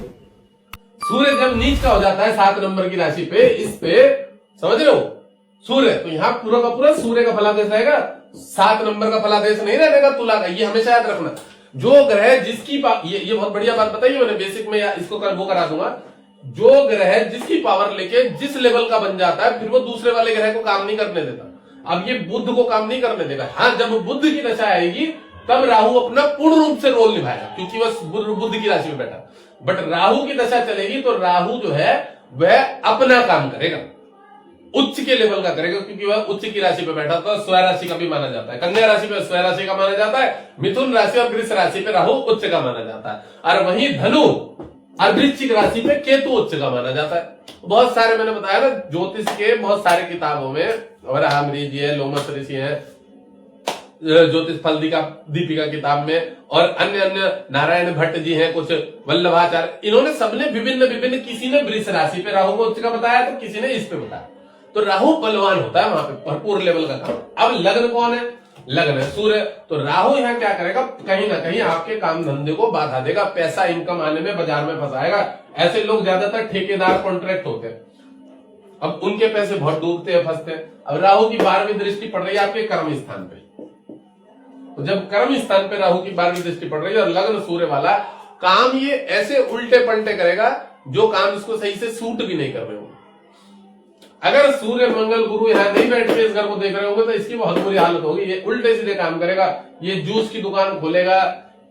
सूर्य जब नीच का हो जाता है 7 नंबर की राशि पे, इस पे समझ रहे हो सूर्य, तो यहाँ पूरा का पूरा सूर्य का फलादेश रहेगा, 7 नंबर का फलादेश नहीं रहेगा तुला का। ये हमेशा याद रखना, जो ग्रह जिसकी ये बहुत बढ़िया बात बताई मैंने बेसिक में, या इसको वो करा दूंगा, जो ग्रह जिसकी पावर लेके जिस लेवल का बन जाता है, फिर वो दूसरे वाले ग्रह को काम नहीं करने देता। अब ये बुध को काम नहीं करने देगा। हाँ, जब बुध की दशा आएगी तब राहु अपना पूर्ण रूप से रोल निभाएगा, क्योंकि वह बुध की राशि में बैठा। बट राहु की दशा चलेगी तो राहु जो है वह अपना काम करेगा, उच्च के लेवल का करेगा, क्योंकि वह उच्च की राशि पे बैठा, तो स्वय राशि का भी माना जाता है, कन्या राशि पे स्वय राशि का माना जाता है, मिथुन राशि और वृष राशि पे राहु उच्च का माना जाता है, और वहीं धनु और वृश्चिक राशि पे केतु उच्च का माना जाता है। बहुत सारे मैंने बताया ना, ज्योतिष के बहुत सारे किताबों में, वराहमिहिर जी है, लोमस ऋषि है, ज्योतिष फल दीपिका किताब में, और अन्य अन्य नारायण भट्ट जी हैं, कुछ वल्लभाचार्य, इन्होंने सबने विभिन्न किसी ने वृष राशि पे राहु को उच्च का बताया, तो किसी ने इस पे बताया। तो राहु बलवान होता है वहां पे, भरपूर लेवल का काम। अब लग्न कौन है? लग्न है सूर्य। तो राहु यहाँ क्या करेगा, कहीं ना कहीं आपके काम धंधे को बाधा देगा, पैसा इनकम आने में बाजार में फंसाएगा। ऐसे लोग ज्यादातर ठेकेदार कॉन्ट्रैक्ट होते हैं, अब उनके पैसे बहुत डूबते हैं, फंसते हैं। अब राहु की 12वीं दृष्टि पड़ रही है आपके कर्म स्थान पे, तो जब कर्म स्थान पे राहु की 12वीं दृष्टि पड़ रही है और लग्न सूर्य वाला, काम ये ऐसे उल्टे पलटे करेगा जो काम इसको सही से सूट भी नहीं कर रहे होंगे। अगर सूर्य मंगल गुरु यहाँ नहीं बैठ के इस घर को देख रहे होंगे तो इसकी बहुत बुरी हालत होगी। ये उल्टे सीधे काम करेगा, ये जूस की दुकान खोलेगा,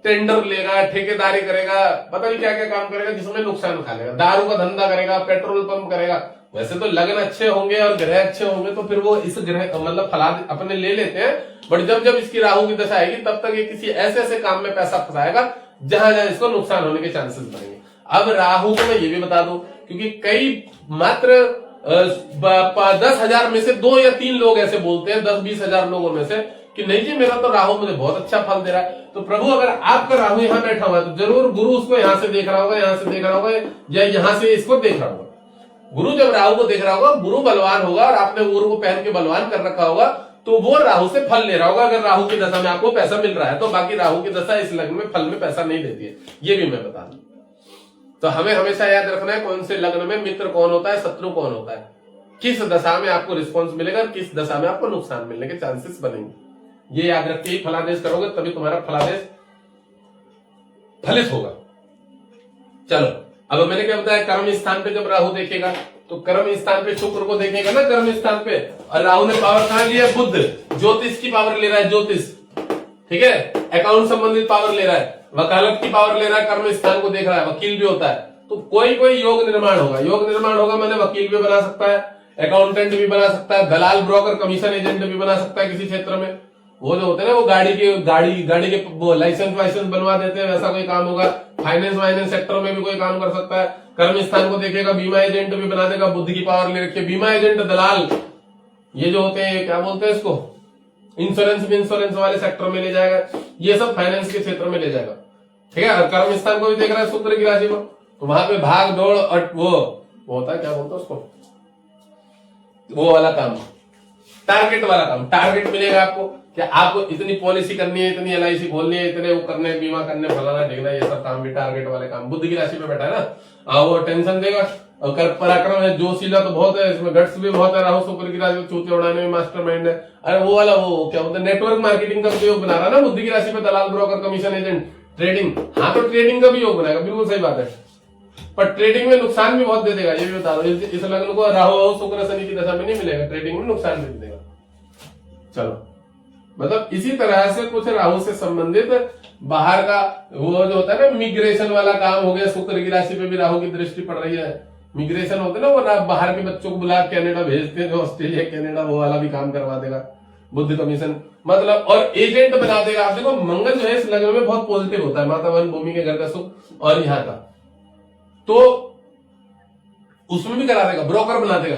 टेंडर लेगा, ठेकेदारी करेगा, पता नहीं क्या क्या काम करेगा जिसमें नुकसान खा लेगा, दारू का धंधा करेगा, पेट्रोल पंप करेगा। वैसे तो लग्न अच्छे होंगे और ग्रह अच्छे होंगे तो फिर वो इस ग्रह मतलब फलाद अपने ले लेते हैं, बट जब जब इसकी राहु की दशा आएगी तब तक ये किसी ऐसे ऐसे काम में पैसा फंसाएगा जहां जहां इसको नुकसान होने के चांसेस बनेंगे। अब राहु को मैं ये भी बता दूं, क्योंकि कई मात्र 10,000 में से 2 या 3 लोग ऐसे बोलते हैं, 10-20 हजार लोगों में से, कि नहीं जी मेरा तो राहु मुझे बहुत अच्छा फल दे रहा है। तो प्रभु अगर आपका राहु यहाँ बैठा हुआ है तो जरूर गुरु उसको यहाँ से देख रहा होगा, यहाँ से देख रहा होगा, या यहाँ से इसको देख रहा होगा। गुरु जब राहु को देख रहा होगा, गुरु बलवान होगा और आपने गुरु को पहन के बलवान कर रखा होगा, तो वो राहु से फल ले रहा होगा। अगर राहु की दशा में आपको पैसा मिल रहा है तो बाकी राहु की दशा इस लग्न में फल में पैसा नहीं देती है, ये भी मैं बता दूं। तो हमें हमेशा याद रखना है कौन से लग्न में मित्र कौन होता है, शत्रु कौन होता है, किस दशा में आपको रिस्पॉन्स मिलेगा, किस दशा में आपको नुकसान मिलने के चांसेस बनेंगे। ये याद रखिए, फलादेश करोगे तभी तुम्हारा फलादेश फलित होगा। चलो, अब मैंने क्या बताया, कर्म स्थान पे जब राहु देखेगा तो कर्म स्थान पे शुक्र को देखेगा ना, कर्म स्थान पे, और राहु ने पावर कहां लिया, बुध, ज्योतिष की पावर ले रहा है, ज्योतिष, ठीक है, अकाउंट संबंधित पावर ले रहा है, वकालत की पावर ले रहा है, कर्म स्थान को देख रहा है, वकील भी होता है। तो कोई कोई योग निर्माण होगा, योग निर्माण होगा मैंने वकील भी बना सकता है, अकाउंटेंट भी बना सकता है, दलाल, ब्रोकर, कमीशन एजेंट भी बना सकता है किसी क्षेत्र में। वो जो होते हैं ना, वो गाड़ी के वो लाइसेंस वाइसेंस बनवा देते हैं, वैसा कोई काम होगा। फाइनेंस सेक्टर में भी कोई काम कर सकता है। कर्म स्थान को देखेगा, बीमा एजेंट भी बना देगा, बुद्धि की पावर ले रखी है। बीमा एजेंट, दलाल, ये जो होते हैं, क्या बोलते हैं इसको, इंश्योरेंस वाले सेक्टर में ले जाएगा, ये सब फाइनेंस के क्षेत्र में ले जाएगा, ठीक है। कर्म स्थान को भी देख रहा है शुक्र की राशि को, तो वहां पे भाग दौड़ और वो होता है, क्या बोलते हैं उसको, वो वाला काम, टारगेट वाला काम, टारगेट मिलेगा आपको कि आपको इतनी पॉलिसी करनी है, इतनी LIC खोलनी है, इतने वो करने, बीमा करने, फलाना ढेकना, ये सब काम भी टारगेट वाले काम। बुद्ध की राशि पे बैठा है ना, वो टेंशन देगा। और पराक्रम है, जोशीला तो बहुत है, इसमें गट्स भी बहुत है। राहु शुक्र की राशि में चूते उड़ाने में मास्टरमाइंड है। अरे वो वाला, वो क्या बोलते हैं, नेटवर्क मार्केटिंग का भी योग बना रहा है ना बुद्धि की राशि पे, दलाल, ब्रोकर, कमीशन एजेंट, ट्रेडिंग। हाँ, तो ट्रेडिंग का भी योग बनाएगा, बिल्कुल सही बात है, पर ट्रेडिंग में नुकसान भी बहुत दे देगा, ये भी बता दो। इस लग्न को राहु शुक्र शनि की दशा में नहीं मिलेगा, ट्रेडिंग में नुकसान भी देगा। चलो, मतलब इसी तरह से कुछ राहु से संबंधित बाहर का वो जो होता है ना, मिग्रेशन वाला काम हो गया। शुक्र की राशि पे भी राहु की दृष्टि पड़ रही है, मिग्रेशन होता है ना, वो बाहर के बच्चों को बुला कनाडा भेजते हैं, जो ऑस्ट्रेलिया कनाडा, वो वाला भी काम करवा देगा बुद्ध कमीशन, मतलब, और एजेंट बना देगा। आप देखो, मंगल जो है इस लग्न में बहुत पॉजिटिव होता है, माता वन भूमि के घर का सुख और यहाँ का, तो उसमें भी करा देगा, ब्रोकर बना देगा,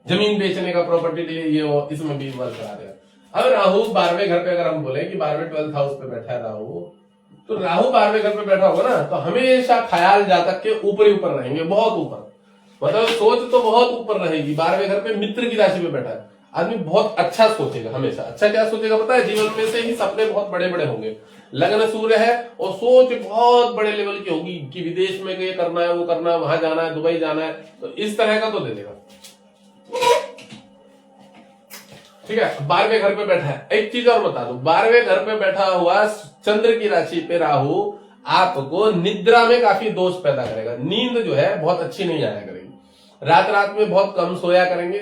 जमीन बेचने का, प्रॉपर्टी ये वो, इसमें भी वर्क करा देगा। अब राहु 12वें घर पे, अगर हम बोले कि 12वें 12th हाउस पे बैठा है राहु, तो राहु 12वें घर पे बैठा होगा ना, तो हमेशा ख्याल जातक के ऊपर ही ऊपर रहेंगे, बहुत ऊपर, मतलब सोच तो बहुत ऊपर रहेगी। 12वें घर पे मित्र की राशि पे बैठा है आदमी, बहुत अच्छा सोचेगा हमेशा। अच्छा क्या सोचेगा पता है, जीवन में से ही सपने बहुत बड़े बड़े होंगे। लग्न सूर्य है और सोच बहुत बड़े लेवल की होगी कि विदेश में ये करना है, वो करना है, वहां जाना है, दुबई जाना है, तो इस तरह का तो दे देगा, ठीक है। 12वें घर पे बैठा है। एक चीज और बता दो, 12वें घर पे बैठा हुआ चंद्र की राशि पे राहु आपको निद्रा में काफी दोष पैदा करेगा। नींद जो है बहुत अच्छी नहीं आया करेगी, रात में बहुत कम सोया करेंगे,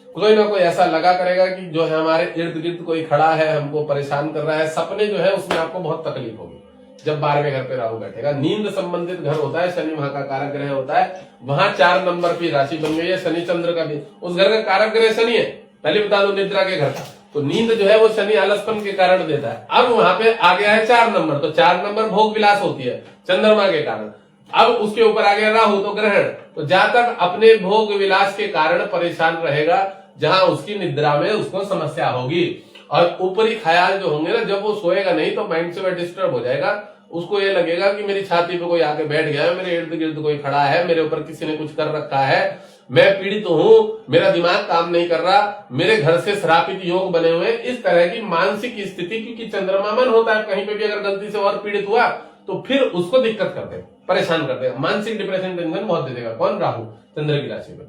कोई ना कोई ऐसा लगा करेगा कि जो है हमारे इर्द गिर्द कोई खड़ा है, हमको परेशान कर रहा है। सपने जो है उसमें आपको बहुत तकलीफ होगी जब 12वें घर पे राहु बैठेगा। नींद संबंधित घर होता है, शनि वहां का कारक ग्रह होता है, वहां 4 नंबर की राशि बन गई है, शनि चंद्र का भी, उस घर का कारक ग्रह शनि है, पहले बता दो, निद्रा के घर का। तो नींद जो है वो शनि आलसपन के कारण देता है। अब वहां पे आ गया है 4 नंबर, तो 4 नंबर भोग विलास होती है चंद्रमा के कारण। अब उसके ऊपर आ गया राहु, तो ग्रहण, तो जहां तक अपने भोग विलास के कारण परेशान रहेगा, जहां उसकी निद्रा में उसको समस्या होगी। और ऊपरी ख्याल जो होंगे ना, जब वो सोएगा नहीं तो माइंड से वह डिस्टर्ब हो जाएगा, उसको ये लगेगा कि मेरी छाती पे कोई आके बैठ गया है, मेरे इर्द गिर्द कोई खड़ा है, मेरे ऊपर किसी ने कुछ कर रखा है, मैं पीड़ित हूं, मेरा दिमाग काम नहीं कर रहा, मेरे घर से श्रापित योग बने हुए, इस तरह की मानसिक स्थिति। क्योंकि चंद्रमा मन होता है, कहीं पे भी अगर गलती से और पीड़ित हुआ तो फिर उसको दिक्कत कर देगा, परेशान कर देगा, मानसिक डिप्रेशन, टेंशन बहुत दे देगा। कौन? राहु चंद्र की राशि में।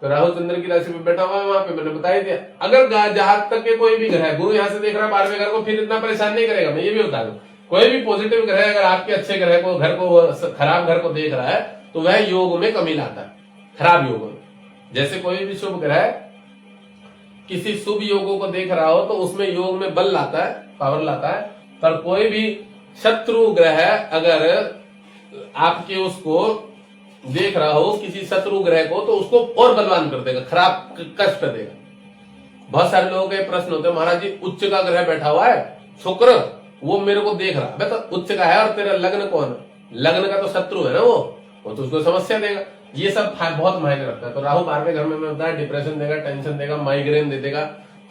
तो राहु चंद्र की राशि में बैठा हुआ है, वहां पे मैंने बताया दिया। अगर जहां तक के कोई भी ग्रह है, गुरु यहां से देख रहा है 12वें घर को, फिर इतना परेशान नहीं करेगा। मैं ये भी बता दूं, कोई भी पॉजिटिव ग्रह अगर आपके अच्छे ग्रह को, घर को, खराब घर को देख रहा है तो वह योग में कमी लाता है, खराब योग में। जैसे कोई भी शुभ ग्रह किसी शुभ योगों को देख रहा हो तो उसमें योग में बल लाता है, पावर लाता है। पर कोई भी शत्रु ग्रह अगर आपके उसको देख रहा हो, किसी शत्रु ग्रह को, तो उसको और बलवान कर देगा, खराब, कष्ट देगा। बहुत सारे लोगों के प्रश्न होते हैं, महाराज जी उच्च का ग्रह बैठा हुआ है शुक्र, वो मेरे को देख रहा है, तो उच्च का है और तेरा लग्न कौन है? लग्न का तो शत्रु है ना वो तो उसको समस्या देगा। ये सब बहुत मायने रखता है। तो राहु 12वें घर में होता है, डिप्रेशन देगा, टेंशन देगा, माइग्रेन दे देगा,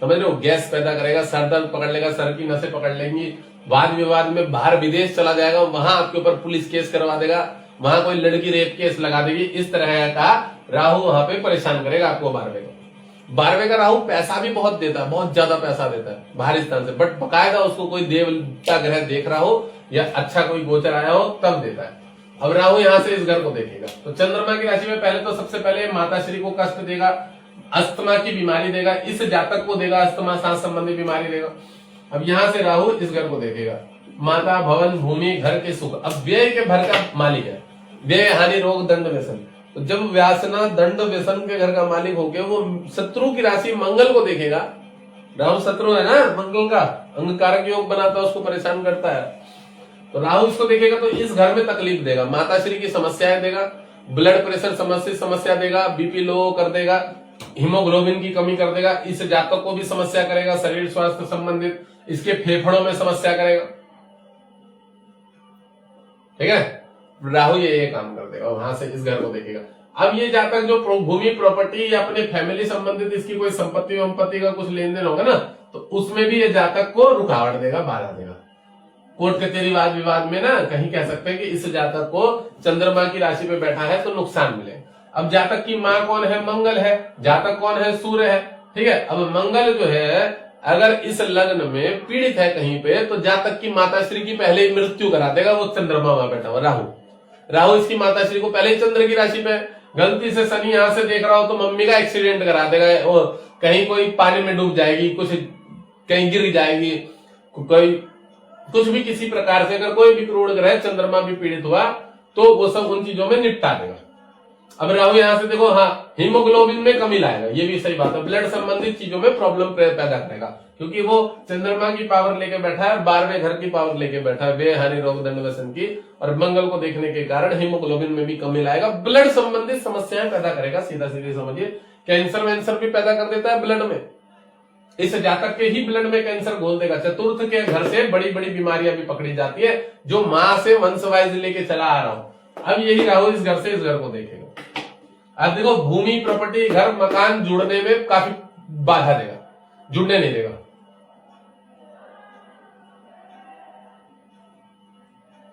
समझ रहे हो, गैस पैदा करेगा, सर दर्द पकड़ लेगा, सर की नसें पकड़ लेंगी, वाद विवाद में बाहर विदेश चला जाएगा, वहां आपके ऊपर पुलिस केस करवा देगा, वहां कोई लड़की रेप केस लगा देगी। इस तरह का राहु वहां पे परेशान करेगा आपको 12वें का। 12वें का राहु पैसा भी बहुत देता है, बहुत ज्यादा पैसा देता है बाहरी स्थान से, बट बकायदा उसको कोई देवता ग्रह देख रहा हो या अच्छा कोई गोचर आया हो तब देता है। अब राहु यहां से इस घर को देखेगा तो चंद्रमा की राशि में पहले तो सबसे पहले माताश्री को कष्ट देगा, अस्थमा की बीमारी देगा, इस जातक को देगा अस्थमा, सांस संबंधी बीमारी देगा। अब यहां से राहु इस घर को देखेगा, माता, भवन, भूमि, घर के सुख। अब व्यय के घर का मालिक है, व्यय, हानि, रोग, दंड, व्यसन। तो जब व्यासना, दंड, व्यसन के घर का मालिक होकर वो शत्रु की राशि मंगल को देखेगा, राहु शत्रु है ना मंगल का, अंगकारक योग बनाता है, उसको परेशान करता है, तो राहु इसको देखेगा तो इस घर में तकलीफ देगा, माताश्री की समस्याएं देगा, ब्लड प्रेशर समस्या देगा, बीपी लो कर देगा, हीमोग्लोबिन की कमी कर देगा, इस जातक को भी समस्या करेगा, शरीर स्वास्थ्य संबंधित, इसके फेफड़ों में समस्या करेगा। ठीक है, राहु ये काम कर देगा, वहां से इस घर को देखेगा। अब ये जातक जो भूमि, प्रॉपर्टी या अपने फैमिली संबंधित इसकी कोई संपत्ति वंपत्ति का कुछ लेन देन होगा ना, तो उसमें भी ये जातक को रुकावट देगा, बाधा देगा। कोर्ट कचहरी वाद विवाद में ना कहीं कह सकते हैं कि इस जातक को चंद्रमा की राशि पे बैठा है तो नुकसान मिले। अब जातक की माँ कौन है? मंगल है। जातक कौन है? सूर्य है। ठीक है, अब मंगल जो है अगर इस लग्न में पीड़ित है कहीं पे तो जातक की माताश्री की पहले ही मृत्यु करा देगा, वो चंद्रमा वहां बैठा हुआ राहु इसकी माताश्री को पहले ही चंद्र की राशि पे, गलती से शनि यहां से देख रहा हो तो मम्मी का एक्सीडेंट करा देगा, और कहीं कोई पानी में डूब जाएगी, कुछ कहीं गिर जाएगी, कोई कुछ भी किसी प्रकार से अगर कोई भी क्रूर ग्रह चंद्रमा भी पीड़ित हुआ तो वो सब उन चीजों में निपटा देगा। अब राहु यहां से देखो, हाँ हीमोग्लोबिन में कमी लाएगा, ये भी सही बात है, ब्लड संबंधित चीजों में प्रॉब्लम पैदा करेगा, क्योंकि वो चंद्रमा की पावर लेके बैठा है, 12वें घर की पावर लेके बैठा है, व्यय, हानि, रोग, दंड, व्यसन की, और मंगल को देखने के कारण हीमोग्लोबिन में भी कमी लाएगा, ब्लड संबंधित समस्याएं पैदा करेगा। सीधा सीधी समझिए, कैंसर वैंसर भी पैदा कर देता है ब्लड में, इस जातक के ही ब्लड में कैंसर घोल देगा। चतुर्थ के घर से बड़ी बड़ी बीमारियां भी पकड़ी जाती है, जो मां से वंशवाइज लेके चला आ रहा हूं। अब यही राहु इस घर से इस घर को देखेगा। अब देखो, भूमि, प्रॉपर्टी, घर, मकान जुड़ने में काफी बाधा देगा, जुड़ने नहीं देगा।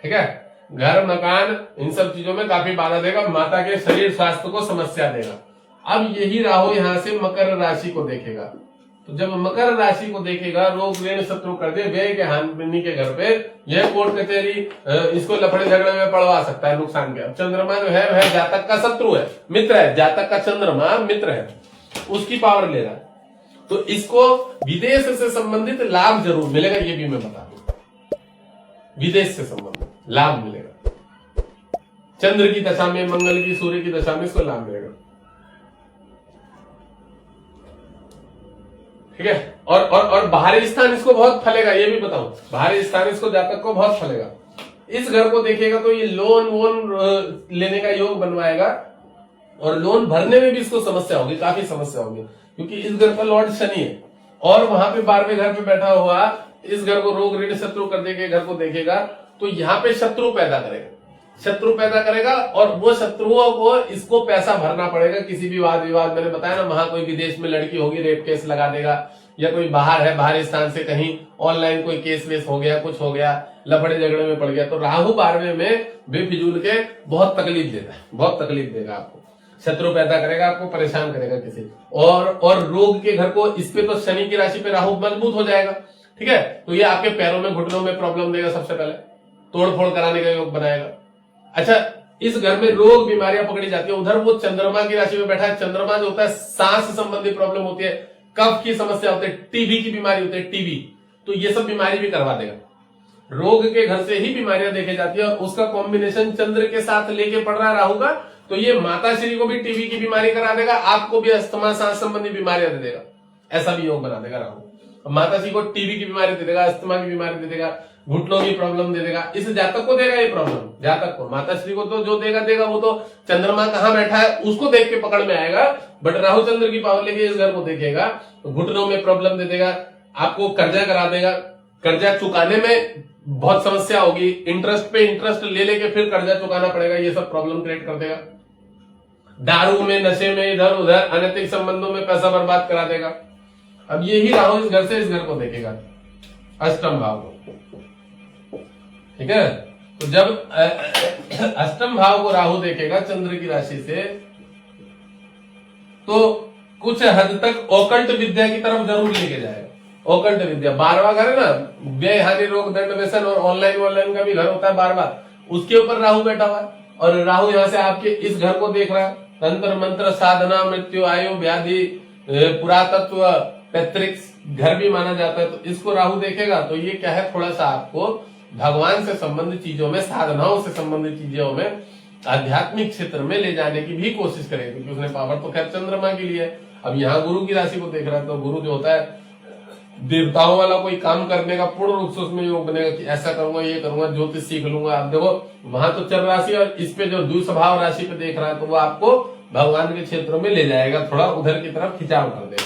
ठीक है, घर, मकान, इन सब चीजों में काफी बाधा देगा, माता के शरीर स्वास्थ्य को समस्या देगा। अब यही राहु यहां से मकर राशि को देखेगा, तो जब मकर राशि को देखेगा, रोग, ऋण, शत्रु कर दे, व्यय के हानि के घर पे, यह कोर्ट कचहरी, इसको लफड़े झगड़े में पड़वा सकता है, नुकसान के। अब चंद्रमा जो है वह जातक का शत्रु है, मित्र है, जातक का चंद्रमा मित्र है, उसकी पावर ले रहा है, तो इसको विदेश से संबंधित लाभ जरूर मिलेगा, ये भी मैं बता दूं, विदेश से संबंधित लाभ मिलेगा। चंद्र की दशा में, मंगल की, सूर्य की दशा में इसको लाभ मिलेगा। ठीक है, और बाहरी स्थान इसको बहुत फलेगा, ये भी बताऊं, बाहरी स्थान इसको जातक को बहुत फलेगा। इस घर को देखेगा तो ये लोन वोन लेने का योग बनवाएगा, और लोन भरने में भी इसको समस्या होगी, काफी समस्या होगी, क्योंकि इस घर का लॉर्ड शनि है, और वहां पे 12वें घर पे बैठा हुआ इस घर को रोग, ऋण, शत्रु कर देके घर को देखेगा, तो यहाँ पे शत्रु पैदा करेगा, और वो शत्रुओं को इसको पैसा भरना पड़ेगा, किसी भी वाद विवाद, मैंने बताया ना, वहां कोई विदेश में लड़की होगी, रेप केस लगा देगा, या कोई बाहर है, बाहरी स्थान से कहीं ऑनलाइन कोई केस वेस हो गया, कुछ हो गया, लफड़े झगड़े में पड़ गया, तो राहु 12वें में बेफिजूल के बहुत तकलीफ देता है, बहुत तकलीफ देगा आपको, शत्रु पैदा करेगा, आपको परेशान करेगा किसी, और रोग के घर को, इस पे तो शनि की राशि पे राहु मजबूत हो जाएगा। ठीक है, तो ये आपके पैरों में, घुटनों में प्रॉब्लम देगा, सबसे पहले तोड़ फोड़ कराने का योग बनाएगा। अच्छा, इस घर में रोग बीमारियां पकड़ी जाती है, उधर वो चंद्रमा की राशि में बैठा है, चंद्रमा जो होता है सांस संबंधी प्रॉब्लम होती है, कफ की समस्या होती है, टीबी की बीमारी होती है, टीबी, तो ये सब बीमारी भी करवा देगा। रोग के घर से ही बीमारियां देखी जाती है, और उसका कॉम्बिनेशन चंद्र के साथ लेके पड़ रहा है राहु का, तो ये माताश्री को भी टीबी की बीमारी करा देगा, आपको भी अस्थमा, सांस संबंधी बीमारियां दे देगा, ऐसा भी योग बना देगा राहु। माताश्री को टीबी की बीमारी दे देगा, अस्थमा की बीमारी दे देगा, घुटनों की प्रॉब्लम दे देगा, इस जातक को देगा ये प्रॉब्लम, जातक को। माताश्री को तो जो देगा वो तो चंद्रमा कहाँ बैठा है उसको देख के पकड़ में आएगा, बट राहु चंद्र की पावर लेके इस घर को देखेगा तो घुटनों में प्रॉब्लम दे देगा, आपको कर्जा करा देगा, कर्जा चुकाने में बहुत समस्या होगी, इंटरेस्ट पे इंटरेस्ट ले लेके फिर कर्जा चुकाना पड़ेगा, ये सब प्रॉब्लम क्रिएट कर देगा। दारू में, नशे में, इधर उधर अनैतिक संबंधों में पैसा बर्बाद करा देगा। अब यही राहु इस घर से इस घर को देखेगा, अष्टम भाव को, ठीक है। तो जब अष्टम भाव को राहु देखेगा चंद्र की राशि से, तो कुछ हद तक ओकल्ट विद्या की तरफ जरूर लेके जाएगा। ओकल्ट विद्या 12वां घर है ना, व्यय हानि रोग दंड व्यसन और ऑनलाइन का भी घर होता है 12वां, उसके ऊपर राहु बैठा हुआ है। और राहु यहां से आपके इस घर को देख रहा है, तंत्र मंत्र साधना, मृत्यु, आयु, व्याधि, पुरातत्व, पैतृक घर भी माना जाता है। तो इसको राहु देखेगा तो ये क्या है, थोड़ा सा आपको भगवान से संबंधित चीजों में, साधनाओं से संबंधित चीजों में, आध्यात्मिक क्षेत्र में ले जाने की भी कोशिश करेगा, क्योंकि उसने पावर तो खैर चंद्रमा के लिए। अब यहाँ गुरु की राशि को देख रहा है, तो गुरु जो होता है देवताओं वाला कोई काम करने का पूर्ण रूप से उसमें योग बनेगा कि ऐसा करूंगा, ये करूंगा, ज्योतिष सीख लूंगा। आप देखो वहां तो चल राशि और इस पे जो द्विस्वभाव राशि पे देख रहा है, तो वो आपको भगवान के क्षेत्रों में ले जाएगा, थोड़ा उधर की तरफ खिंचाव कर देगा।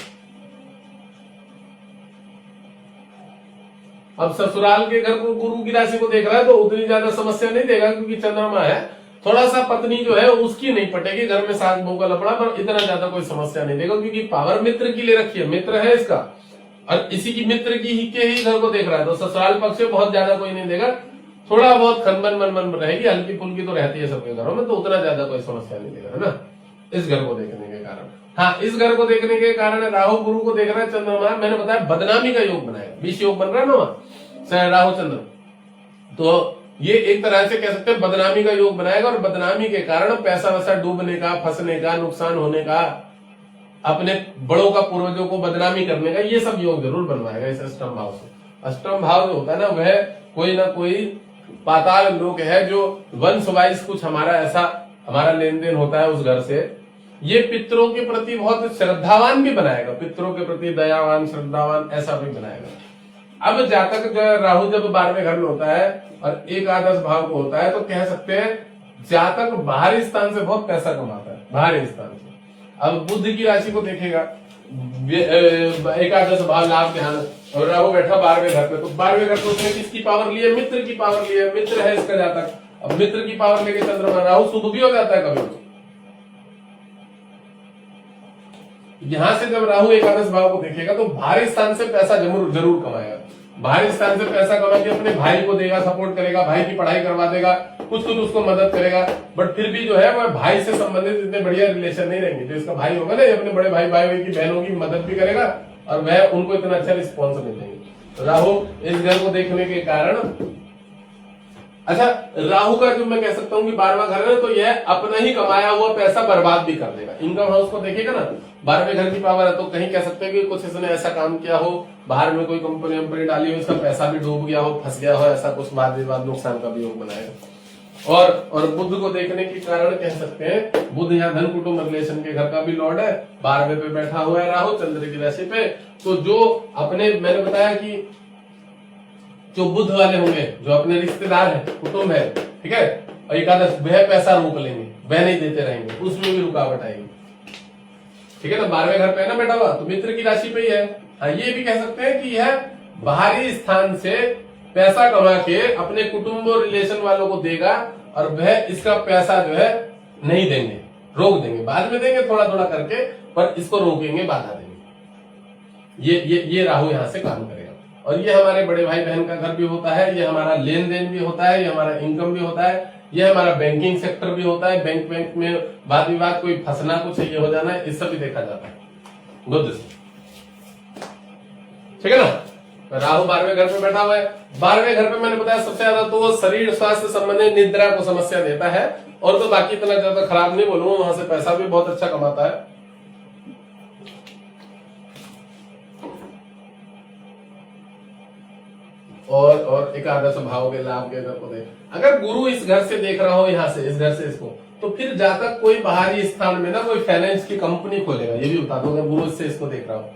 अब ससुराल के घर को गुरु की राशि को देख रहा है तो उतनी ज्यादा समस्या नहीं देगा, क्योंकि चंद्रमा है। थोड़ा सा पत्नी जो है उसकी नहीं पटेगी, घर में सास बहू का लफड़ा, पर इतना ज्यादा कोई समस्या नहीं देगा, क्योंकि पावर मित्र की ले रखी है, मित्र है इसका, और इसी की मित्र की ही के ही घर को देख रहा है। तो ससुराल पक्ष से बहुत ज्यादा कोई नहीं देगा, थोड़ा बहुत खनबन मनबन रहेगी, हल्की फुल्की तो रहती है सबके घरों में, तो उतना ज्यादा कोई समस्या नहीं देगा, है ना, इस घर को देखने के कारण। हाँ, इस घर को देखने के कारण राहु गुरु को देख रहा है चंद्रमा, मैंने बताया बदनामी का योग बनाया, 20 योग बन रहा है ना वहां राहु चंद्र, तो ये एक तरह से कह सकते हैं बदनामी का योग बनाएगा, और बदनामी के कारण पैसा वैसा डूबने का, फंसने का, नुकसान होने का, अपने बड़ों का, पूर्वजों को बदनामी करने का, ये सब योग जरूर बनवाएगा इस अष्टम भाव से। अष्टम भाव जो होता है ना, वह कोई ना कोई पाताल लोक है, जो वंश वाइज कुछ हमारा ऐसा हमारा लेन देन होता है उस घर से। ये पितरों के प्रति बहुत श्रद्धावान भी बनाएगा, पितरों के प्रति दयावान, श्रद्धावान, ऐसा भी बनाएगा। अब जातक जो राहु जब 12वें घर में होता है और एकादश भाव को होता है, तो कह सकते हैं जातक बाहरी स्थान से बहुत पैसा कमाता है, बाहरी स्थान से। अब बुध की राशि को देखेगा, एकादश भाव लाभ ध्यान, और राहु बैठा 12वें घर पे, तो 12वें घर पे उसने किसकी पावर ली है, मित्र की पावर ली है, मित्र है इसका जातक। अब मित्र की पावर लेके चंद्रमा, राहु शुभ भी हो जाता है कभी। यहां से जब राहु एकादश भाव को देखेगा तो भारी स्थान से पैसा जरूर कमाएगा, भारी स्थान से पैसा कमा के अपने भाई को देगा, सपोर्ट करेगा, भाई की पढ़ाई करवा देगा, कुछ उसको मदद करेगा। बट फिर भी जो है वह भाई से संबंधित इतने बढ़िया रिलेशन नहीं रहेंगे। जो इसका भाई होगा ना, अपने बड़े भाई की बहनों की मदद भी करेगा, और वह उनको इतना अच्छा रिस्पॉन्स नहीं देंगे। राहु इस घर को देखने के कारण, अच्छा राहु का जो मैं कह सकता हूँ कि 12वां घर है, तो यह अपना ही कमाया हुआ पैसा बर्बाद भी कर देगा। इनकम हाउस को देखेगा ना, 12वें घर की पावर है, तो कहीं कह सकते हैं कि कुछ इसने ऐसा काम किया हो, बाहर में कोई कंपनी वंपनी डाली हो, इसका पैसा भी डूब गया हो, फंस गया हो, ऐसा कुछ वाद विवाद नुकसान का भी योग बनाएगा। और बुध को देखने के कारण कह सकते हैं, बुध यहाँ धन कुटुंब रिलेशन के घर का भी लॉर्ड है, 12वें पे बैठा हुआ है राहु चंद्र की राशि पे। तो जो अपने, मैंने बताया कि जो बुध वाले होंगे, जो अपने रिश्तेदार है, कुटुंब है, ठीक है, और एकादश, वह पैसा रोक लेंगे, वह नहीं देते रहेंगे, उसमें भी रुकावट आएगी, ठीक है। तो 12वें घर पे है ना बैठा हुआ, तो मित्र की राशि पे ही है। हाँ, ये भी कह सकते हैं कि यह बाहरी स्थान से पैसा कमा के अपने कुटुंब और रिलेशन वालों को देगा, और वह इसका पैसा जो है नहीं देंगे, रोक देंगे, बाद में देंगे थोड़ा थोड़ा करके, पर इसको रोकेंगे, बाधा देंगे। ये राहु यहां से काम करेगा। और ये हमारे बड़े भाई बहन का घर भी होता है, ये हमारा लेन देन भी होता है, ये हमारा इनकम भी होता है, ये हमारा बैंकिंग सेक्टर भी होता है, बैंक में वाद विवाद, कोई फंसना, कुछ ये हो जाना, इस सब भी देखा जाता है। गुड, ठीक है ना। राहु 12वें घर पे बैठा हुआ है। 12वें घर पे मैंने बताया सबसे ज्यादा तो वो शरीर स्वास्थ्य संबंधी निद्रा को समस्या देता है, और तो बाकी इतना ज्यादा खराब नहीं बोलूंगा, वहां से पैसा भी बहुत अच्छा कमाता है। और एकादश भाव के लाभ के घर को देख, अगर गुरु इस घर से देख रहा हो, यहाँ से इस घर से इसको, तो फिर जातक कोई बाहरी स्थान में ना कोई फाइनेंस की कंपनी खोलेगा, ये भी बता दो, अगर गुरु से इसको देख रहा हो,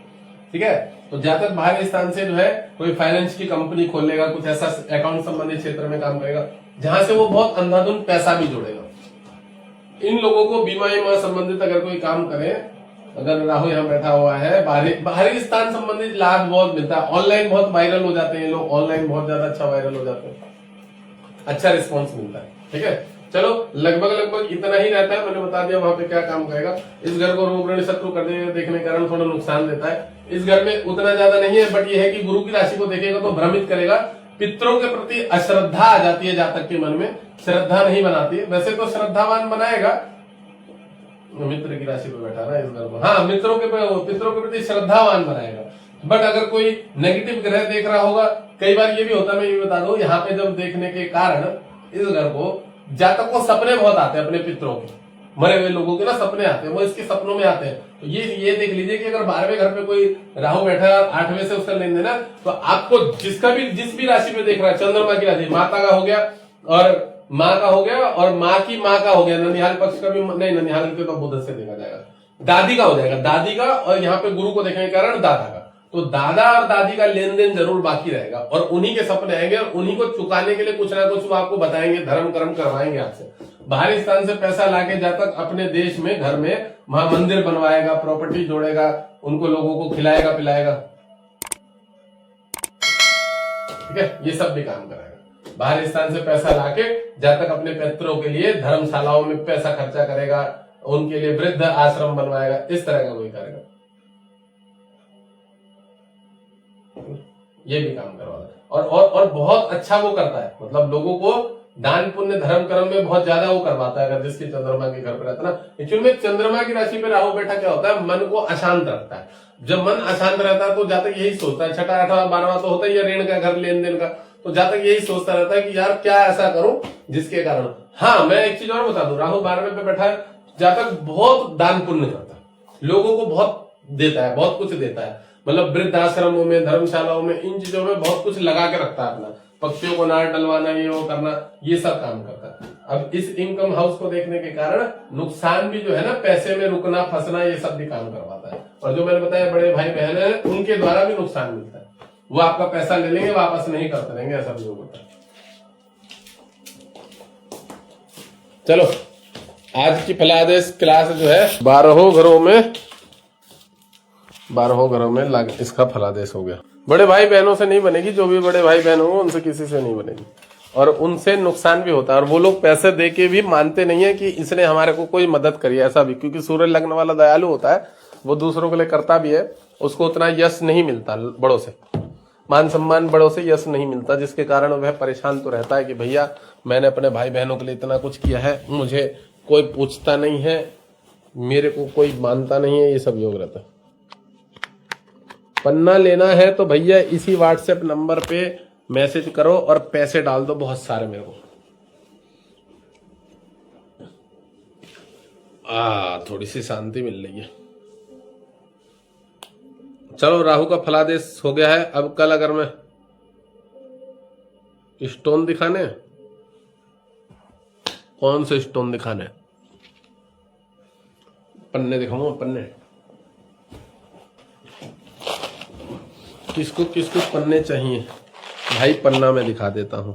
ठीक है। तो जातक बाहरी स्थान से जो है कोई फाइनेंस की कंपनी खोलेगा, कुछ ऐसा अकाउंट संबंधित क्षेत्र में काम करेगा जहां से वो बहुत अंधाधुंध पैसा भी जोड़ेगा। इन लोगों को बीमा संबंधित अगर कोई काम करे अगर राहु यहाँ बैठा हुआ है, बाहरी स्थान संबंधित लाभ बहुत मिलता है। ऑनलाइन बहुत वायरल हो जाते हैं लोग, ऑनलाइन बहुत ज्यादा अच्छा वायरल हो जाते हैं, अच्छा रिस्पॉन्स मिलता है। ठीक है, चलो लगभग इतना ही रहता है। मैंने बता दिया वहां पे क्या काम करेगा। इस घर को रोग ऋण शत्रु कर देखने के कारण थोड़ा नुकसान देता है। इस घर में उतना ज्यादा नहीं है, बट ये है कि गुरु की राशि को देखेगा तो भ्रमित करेगा। पितरों के प्रति अश्रद्धा आ जाती है, जातक के मन में श्रद्धा नहीं बनाती है। वैसे तो श्रद्धावान बनाएगा, मित्र की राशि पर बैठा ना इस घर को, हाँ पितरों के प्रति श्रद्धावान बनाएगा। बट अगर कोई नेगेटिव ग्रह देख रहा होगा, कई बार ये भी होता है, मैं ये बता दूं, यहाँ पे जब देखने के कारण इस घर को जातक को सपने बहुत आते हैं अपने पितरों के, मरे हुए लोगों के ना सपने आते हैं, वो इसके सपनों में आते हैं। तो ये देख लीजिए कि अगर 12वें घर पे कोई राहु बैठा है, 8वें से उसका लेन देना, तो आपको जिस भी राशि पे देख रहा है, चंद्रमा की राशि, माता का हो गया और माँ का हो गया और माँ की माँ का हो गया, ननिहाल पक्ष का भी नहीं, ननिहाल के तो बुध से देखा जाएगा, दादी का हो जाएगा, दादी का, और यहाँ पे गुरु को देखने के कारण दादा का। तो दादा और दादी का लेन देन जरूर बाकी रहेगा और उन्हीं के सपने आएंगे और उन्हीं को चुकाने के लिए कुछ ना कुछ वो आपको बताएंगे, धर्म कर्म करवाएंगे आपसे। बाहरी स्थान से पैसा लाके जातक अपने देश में, घर में वहां मंदिर बनवाएगा, प्रॉपर्टी जोड़ेगा, उनको लोगों को खिलाएगा पिलाएगा। ठीक है, ये सब भी काम कराएगा। बाहरी स्थान से पैसा लाके जातक अपने पितरों के लिए धर्मशालाओं में पैसा खर्चा करेगा, उनके लिए वृद्ध आश्रम बनवाएगा, इस तरह का कोई करेगा, ये भी काम करवाता है। और बहुत अच्छा वो करता है, मतलब लोगों को दान पुण्य धर्म कर्म में बहुत ज्यादा वो करवाता है। अगर जिसकी चंद्रमा के घर पे रहता है ना, एक्चुअल में चंद्रमा की राशि पे राहु बैठा क्या होता है, मन को अशांत रखता है। जब मन अशांत रहता है तो जातक यही सोचता है, 6ठा 8वां 12वां तो होता ही है ऋण का घर, लेन देन का, तो जातक यही सोचता रहता है कि यार क्या ऐसा करूं जिसके कारण। हाँ, मैं एक चीज और बता दूं, राहु 12वें पे बैठा है, जातक बहुत दान पुण्य करता है, लोगों को बहुत देता है, बहुत कुछ देता है, मतलब वृद्धाश्रमों में, धर्मशालाओं में, इन चीजों में बहुत कुछ लगा के रखता है अपना, पक्षियों को नार डलवाना, ये वो करना, ये सब काम करता है। अब इस इनकम हाउस को देखने के कारण नुकसान भी जो है ना, पैसे में रुकना फंसना, ये सब भी काम करवाता है। और जो मैंने बताया बड़े भाई बहन है, उनके द्वारा भी नुकसान मिलता है, वो आपका पैसा ले लेंगे, वापस नहीं करते रहेंगे, ऐसा भी होता है। चलो, आज की फलादेश क्लास जो है 12 घरों में इसका फलादेश हो गया। बड़े भाई बहनों से नहीं बनेगी, जो भी बड़े भाई बहन होंगे उनसे किसी से नहीं बनेगी, और उनसे नुकसान भी होता है। और वो लोग पैसे दे के भी मानते नहीं है कि इसने हमारे को कोई मदद करी, ऐसा भी, क्योंकि सूर्य लग्न वाला दयालु होता है, वो दूसरों के लिए करता भी है, उसको उतना यश नहीं मिलता, बड़ों से मान सम्मान, बड़ों से यश नहीं मिलता, जिसके कारण वह परेशान तो रहता है कि भैया मैंने अपने भाई बहनों के लिए इतना कुछ किया है, मुझे कोई पूछता नहीं है, मेरे को कोई मानता नहीं है, ये सब योग रहता है। पन्ना लेना है तो भैया इसी व्हाट्सएप नंबर पे मैसेज करो और पैसे डाल दो बहुत सारे मेरे को। थोड़ी सी शांति मिल रही है। चलो, राहु का फलादेश हो गया है। अब कल अगर मैं स्टोन दिखाने, कौन से स्टोन दिखाने, पन्ने दिखाऊंगा, पन्ने किसको किसको पन्ने चाहिए भाई, पन्ना मैं दिखा देता हूं।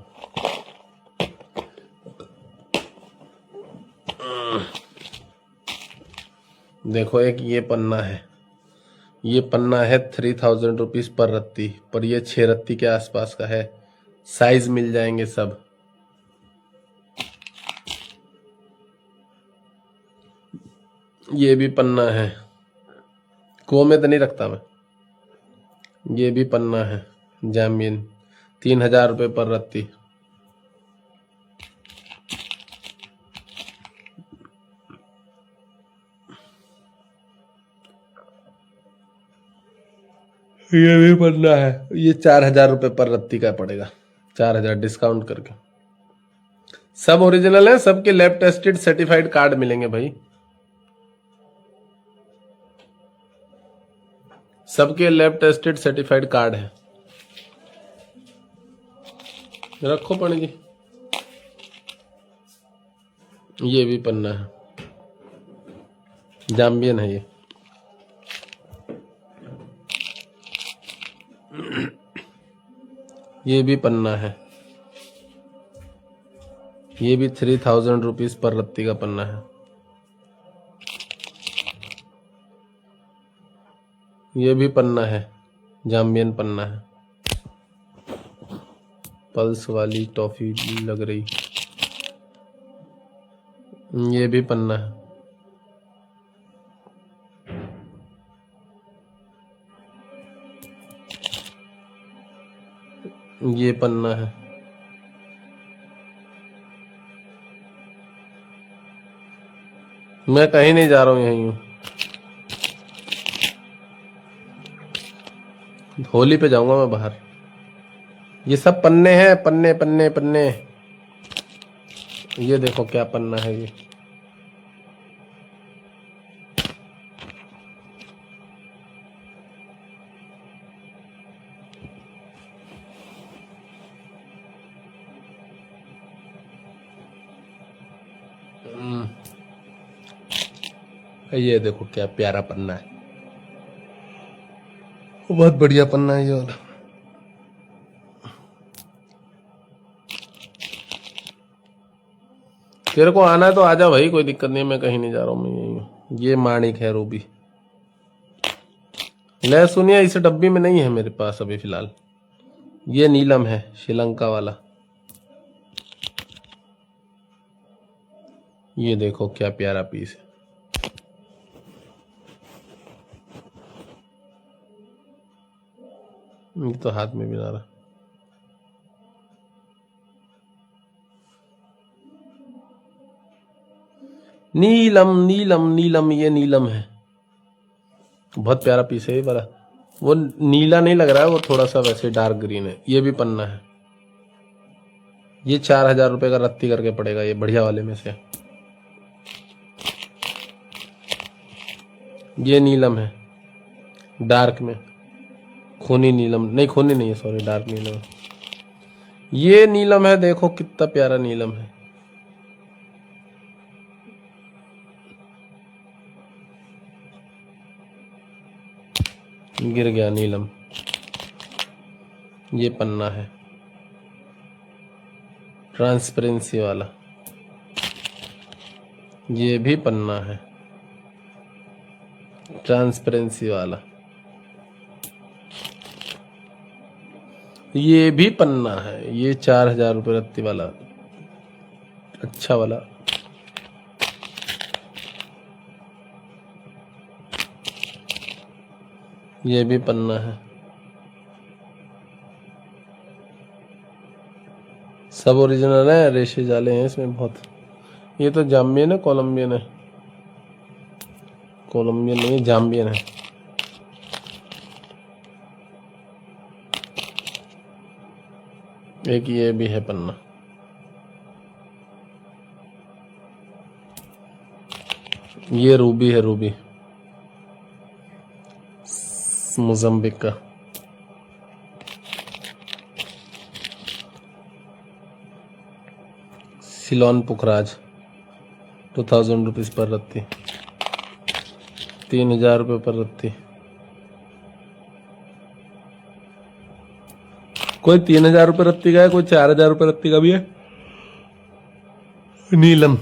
देखो, एक ये पन्ना है, ये पन्ना है 3000 रुपीज पर रत्ती, पर ये 6 रत्ती के आसपास का है, साइज मिल जाएंगे सब। ये भी पन्ना है, को में तो नहीं रखता मैं, ये भी पन्ना है, जामीन 3000 रुपये पर रत्ती। ये भी पन्ना है, ये 4000 रुपये पर रत्ती का पड़ेगा, 4000 डिस्काउंट करके। सब ओरिजिनल है, सबके लैब टेस्टेड सर्टिफाइड कार्ड मिलेंगे भाई, सबके लैब टेस्टेड सर्टिफाइड कार्ड है। रखो पानी जी, ये भी पन्ना है, जाम्बियन है ये। ये भी पन्ना है, ये भी 3000 रुपीज पर रत्ती का पन्ना है। ये भी पन्ना है, जाम्बियन पन्ना है, पल्स वाली टॉफी लग रही। ये भी पन्ना है, ये पन्ना है। मैं कहीं नहीं जा रहा हूँ, यहीं हूँ। होली पे जाऊंगा मैं बाहर। ये सब पन्ने हैं, पन्ने पन्ने पन्ने। ये देखो क्या पन्ना है ये। ये देखो क्या प्यारा पन्ना है, बहुत बढ़िया पन्ना है ये वाला। तेरे को आना है तो आजा भाई, कोई दिक्कत नहीं है, मैं कहीं नहीं जा रहा हूँ, मैं यहीं हूँ। ये माणिक है रूबी। ले सुनिए, इस डब्बी में नहीं है मेरे पास अभी फिलहाल। ये नीलम है, श्रीलंका वाला। ये देखो क्या प्यारा पीस है। ये तो हाथ में भी ना रहा। नीलम नीलम नीलम, ये नीलम है, बहुत प्यारा पीस है ये वाला। वो नीला नहीं लग रहा है, वो थोड़ा सा वैसे डार्क ग्रीन है। ये भी पन्ना है। ये 4,000 रुपये का रत्ती करके पड़ेगा, ये बढ़िया वाले में से। ये नीलम है, डार्क में, खूनी नीलम नहीं, खूनी नहीं है, सॉरी, डार्क नीलम है। ये नीलम है, देखो कितना प्यारा नीलम है। गिर गया नीलम। ये पन्ना है, ट्रांसपेरेंसी वाला। ये भी पन्ना है, ट्रांसपेरेंसी वाला। ये भी पन्ना है, ये 4,000 रुपये रत्ती वाला, अच्छा वाला। ये भी पन्ना है। सब ओरिजिनल है, रेशे जाले हैं इसमें बहुत। ये तो जाम्बियन है, कोलंबियन है, कोलंबियन नहीं, जाम्बियन है। एक ये भी है पन्ना। ये रूबी है, रूबी, मोज़म्बिक का। सिलोन पुखराज, 2000 रुपीज पर रत्ती, 3,000 रुपये पर रत्ती। कोई 3,000 रुपये रत्ती का है, कोई 4,000 रुपये रत्ती का भी है। नीलम,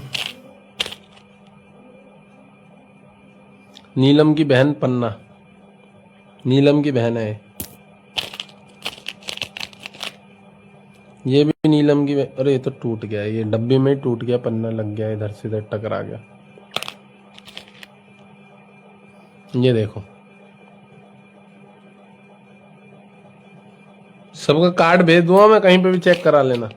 नीलम की बहन पन्ना, नीलम की बहन है। ये भी नीलम की। अरे ये तो टूट गया, ये डब्बे में ही टूट गया, पन्ना लग गया, इधर से इधर टकरा गया। ये देखो, सबका कार्ड भेज दूंगा मैं, कहीं पे भी चेक करा लेना।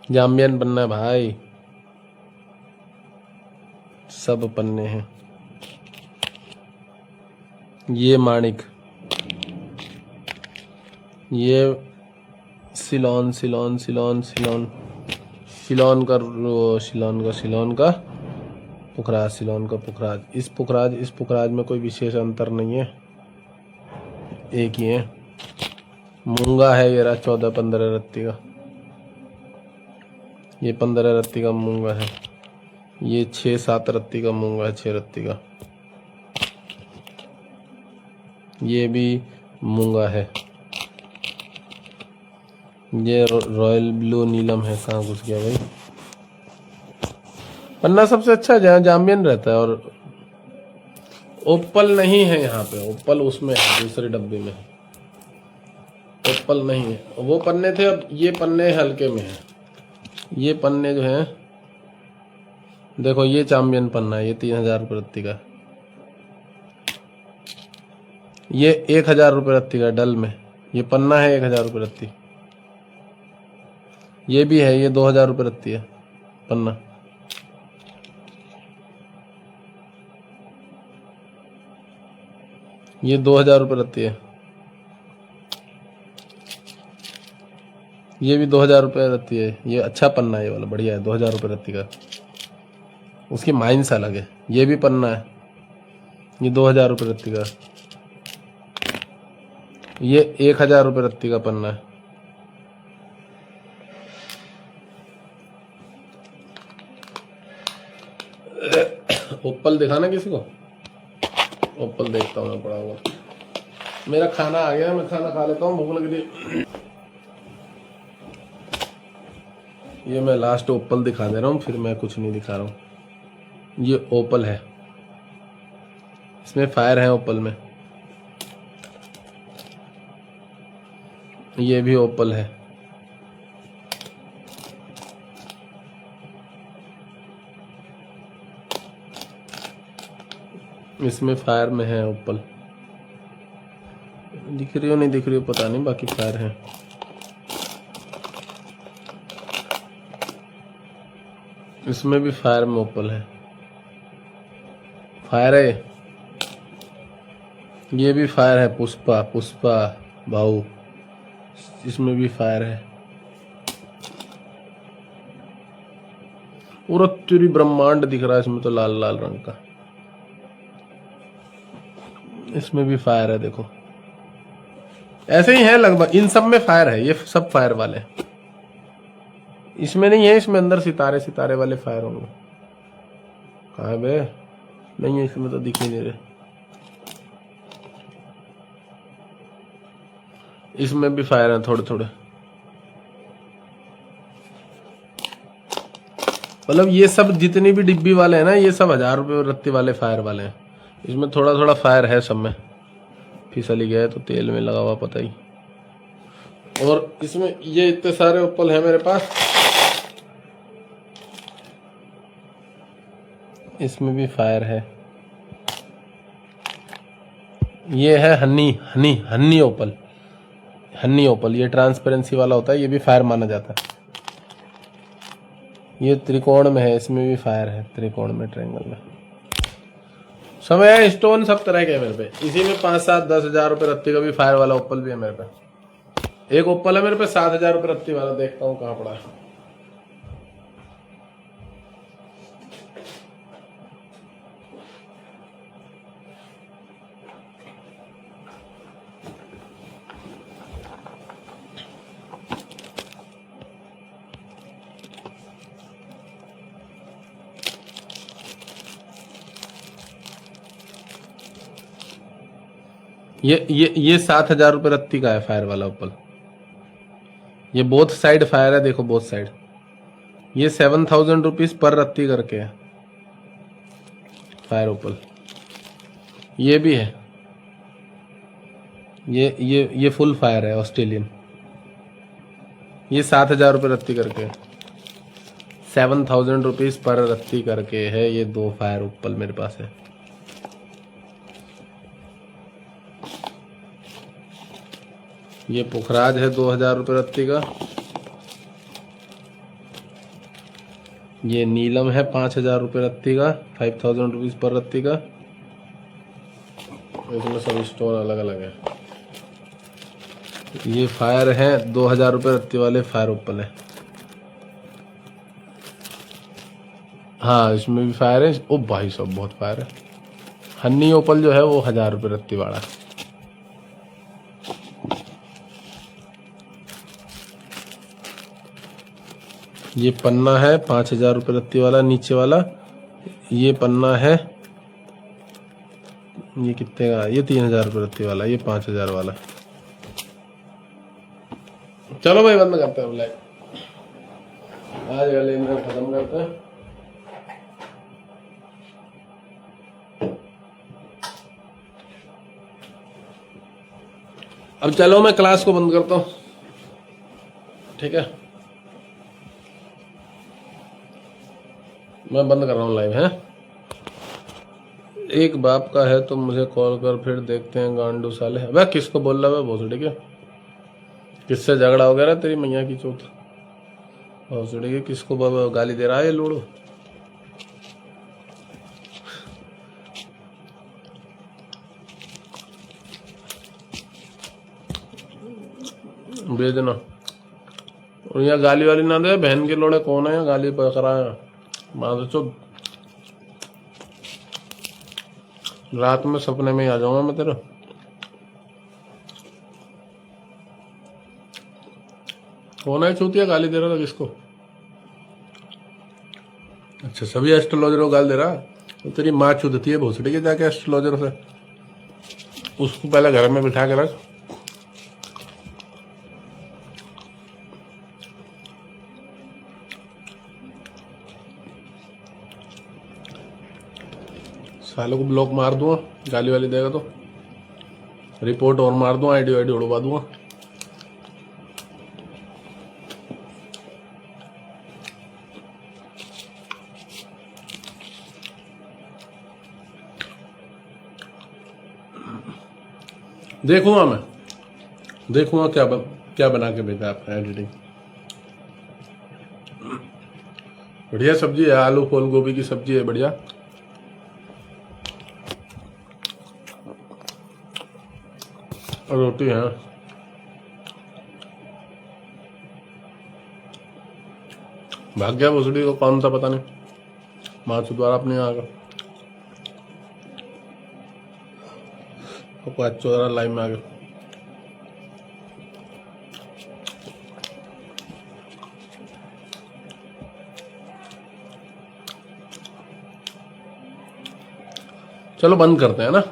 जाम्बियन पन्ना है भाई, सब पन्ने हैं। ये माणिक, ये सिलोन सिलोन सिलोन सिलोन सिलोन का सिलोन का पुखराज, सिलोन का पुखराज। इस पुखराज में कोई विशेष अंतर नहीं है, एक ही है। मूंगा है ये रहा, 14-15 रत्ती का। ये 15 रत्ती का मूंगा है। ये 6-7 रत्ती का मूंगा है, 6 रत्ती का। ये भी मूंगा है। ये रॉयल ब्लू नीलम है। कहाँ घुस गया भाई? पन्ना सबसे अच्छा जहाँ जाम्बियन रहता है, और ओप्पल नहीं है यहाँ पे, ओप्पल उसमें है, दूसरे डब्बे में है। ओप्पल नहीं है, वो पन्ने थे, अब ये पन्ने हल्के में है। ये पन्ने जो हैं, देखो ये चैंपियन पन्ना है, ये 3000 रुपये रत्ती का। ये 1000 रुपये रत्ती का डल में, ये पन्ना है 1000 रुपये रत्ती। ये भी है, ये 2000 रुपये रत्ती है पन्ना। ये 2000 रुपये रत्ती है। ये भी 2000 रुपये रत्ती है। ये अच्छा पन्ना है, ये वाला बढ़िया है, 2000 रुपये रत्ती का। उसकी माइंस अलग है। ये भी पन्ना है, ये 2000 रुपये रत्ती का। ये 1000 रुपये रत्ती का पन्ना है। ओप्पल दिखाना किसी को, ओप्पल देखता हूँ मैं पड़ा हुआ। मेरा खाना आ गया, मैं खाना खा लेता हूँ, भूख लग रही। ये मैं लास्ट ओप्पल दिखा दे रहा हूँ, फिर मैं कुछ नहीं दिखा रहा हूँ। ये ओप्पल है, इसमें फायर है ओप्पल में। ये भी ओप्पल है। इसमें फायर में है ओप्पल। दिख रही हो नहीं दिख रही हो पता नहीं, बाकी फायर है। इसमें भी फायर में ओप्पल है, फायर है। ये भी फायर है, पुष्पा, पुष्पा भाऊ, इसमें भी फायर है। पूरा तेरी ब्रह्मांड दिख रहा है इसमें तो, लाल लाल रंग का। इसमें भी फायर है, देखो ऐसे ही है लगभग, इन सब में फायर है, ये सब फायर वाले। इसमें नहीं है, इसमें अंदर सितारे सितारे वाले फायर होंगे। कहाँ है बे? नहीं है इसमें तो, दिख ही नहीं रहे। इसमें भी फायर है थोड़े थोड़े। मतलब ये सब जितनी भी डिब्बी वाले हैं ना, ये सब 1000 रुपये रत्ती वाले फायर वाले हैं। इसमें थोड़ा थोड़ा फायर है सब में। फिसली गया तो तेल में लगा हुआ पता ही। और इसमें ये इतने सारे ओप्पल है मेरे पास। इसमें भी फायर है। ये है हनी हनी हनी ओप्पल, हनी ओप्पल। ये ट्रांसपेरेंसी वाला होता है, ये भी फायर माना जाता है। ये त्रिकोण में है, इसमें भी फायर है, त्रिकोण में, ट्रायंगल में। समय स्टोन सब तरह के है मेरे पे। इसी में 5, 7, 10 हजार रुपये रत्ती का भी फायर वाला ओप्पल भी है मेरे पे। एक ओप्पल है मेरे पे 7000 रुपये रत्ती वाला, देखता हूँ कहाँ पड़ा है। ये 7000 रुपये रत्ती का है फायर वाला ओप्पल। ये बोथ साइड फायर है, देखो बोथ साइड। ये 7000 रुपीज पर रत्ती करके है फायर ओप्पल। ये भी है, ये फुल फायर है ऑस्ट्रेलियन। ये 7000 रुपये रत्ती करके है, 7000 रुपीज पर रत्ती करके है। ये 2 फायर ओप्पल मेरे पास है। ये पुखराज है 2000 रुपये रत्ती का। ये नीलम है 5000 रुपये रत्ती का, 5000 रुपीज पर रत्ती का। इसमें सब स्टोन अलग अलग है। ये फायर है 2000 रुपये रत्ती वाले फायर ओप्पल है। हाँ इसमें भी फायर है। ओ भाई सब बहुत फायर है। हन्नी ओप्पल जो है वो 1000 रुपये रत्ती वाला। ये पन्ना है 5000 रुपये रत्ती वाला, नीचे वाला। ये पन्ना है, ये कितने का? ये 3000 रुपये रत्ती वाला, ये 5000 वाला। चलो भाई बंद करते हैं ब्लैक, आज का लेन देन खत्म करते हैं। अब चलो मैं क्लास को बंद करता हूँ, ठीक है, मैं बंद कर रहा हूँ लाइव है। एक बाप का है तो मुझे कॉल कर, फिर देखते हैं गांडू साले। वह किसको बोल रहा है भोसड़ी के? किससे झगड़ा हो गया तेरी मैया की चौथ? भोसड़ी के किसको गाली दे रहा है ये लूड़ो? भेज देना। और यहाँ गाली वाली ना दे, बहन के लोड़े कौन है यहाँ गाली पकड़ा है? मार चो, रात में सपने में ही आ जाऊंगा मैं तेरा। कौन है चूतिया गाली दे रहा था किसको? अच्छा सभी एस्ट्रोलॉजर को गाल दे रहा? तो तेरी माँ चुदती है भोसड़ी के जाके एस्ट्रोलॉजर से। उसको पहले घर में बिठा के रख। सालों को ब्लॉक मार दूंगा, गाली वाली देगा तो रिपोर्ट और मार दूंगा, आईडी वाईडी उड़वा दूंगा। देखूंगा मैं, देखूंगा क्या बना के भेजा आपने एडिटिंग। बढ़िया सब्जी है, आलू फूल गोभी की सब्जी है, बढ़िया। और रोटी है। भाग गया भोसड़ी को, कौन सा पता नहीं, मार्च द्वारा अपने आ गया तो 14 लाइन में आ गया। चलो बंद करते हैं ना।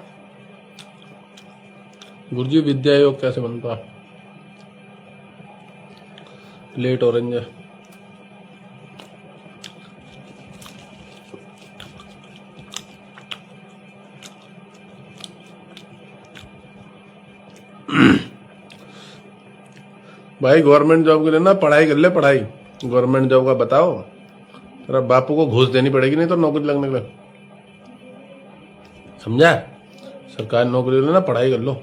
गुरुजी विद्या योग कैसे बनता? प्लेट ऑरेंज है। भाई गवर्नमेंट जॉब के लिए ना पढ़ाई कर ले, पढ़ाई गवर्नमेंट जॉब का बताओ। तेरा बापू को घूस देनी पड़ेगी नहीं तो नौकरी लगने के लिए, समझा? सरकारी नौकरी ले ना, पढ़ाई कर लो।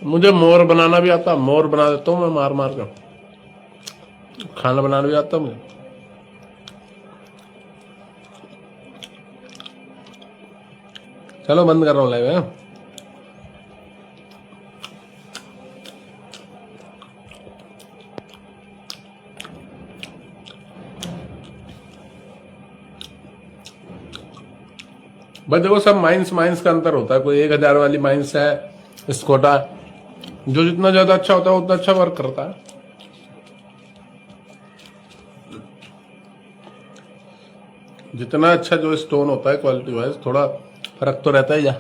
मुझे मोर बनाना भी आता, मोर बना देता हूँ मैं मार मार कर। खाना बनाना भी आता मुझे। चलो बंद कर रहा हूँ लाइव है। बस देखो सब माइंस का अंतर होता है। कोई 1000 वाली माइंस है स्कोटा, जो जितना ज्यादा अच्छा होता है उतना अच्छा वर्क करता है। जितना अच्छा जो स्टोन होता है क्वालिटी वाइज, थोड़ा फर्क तो रहता ही जा।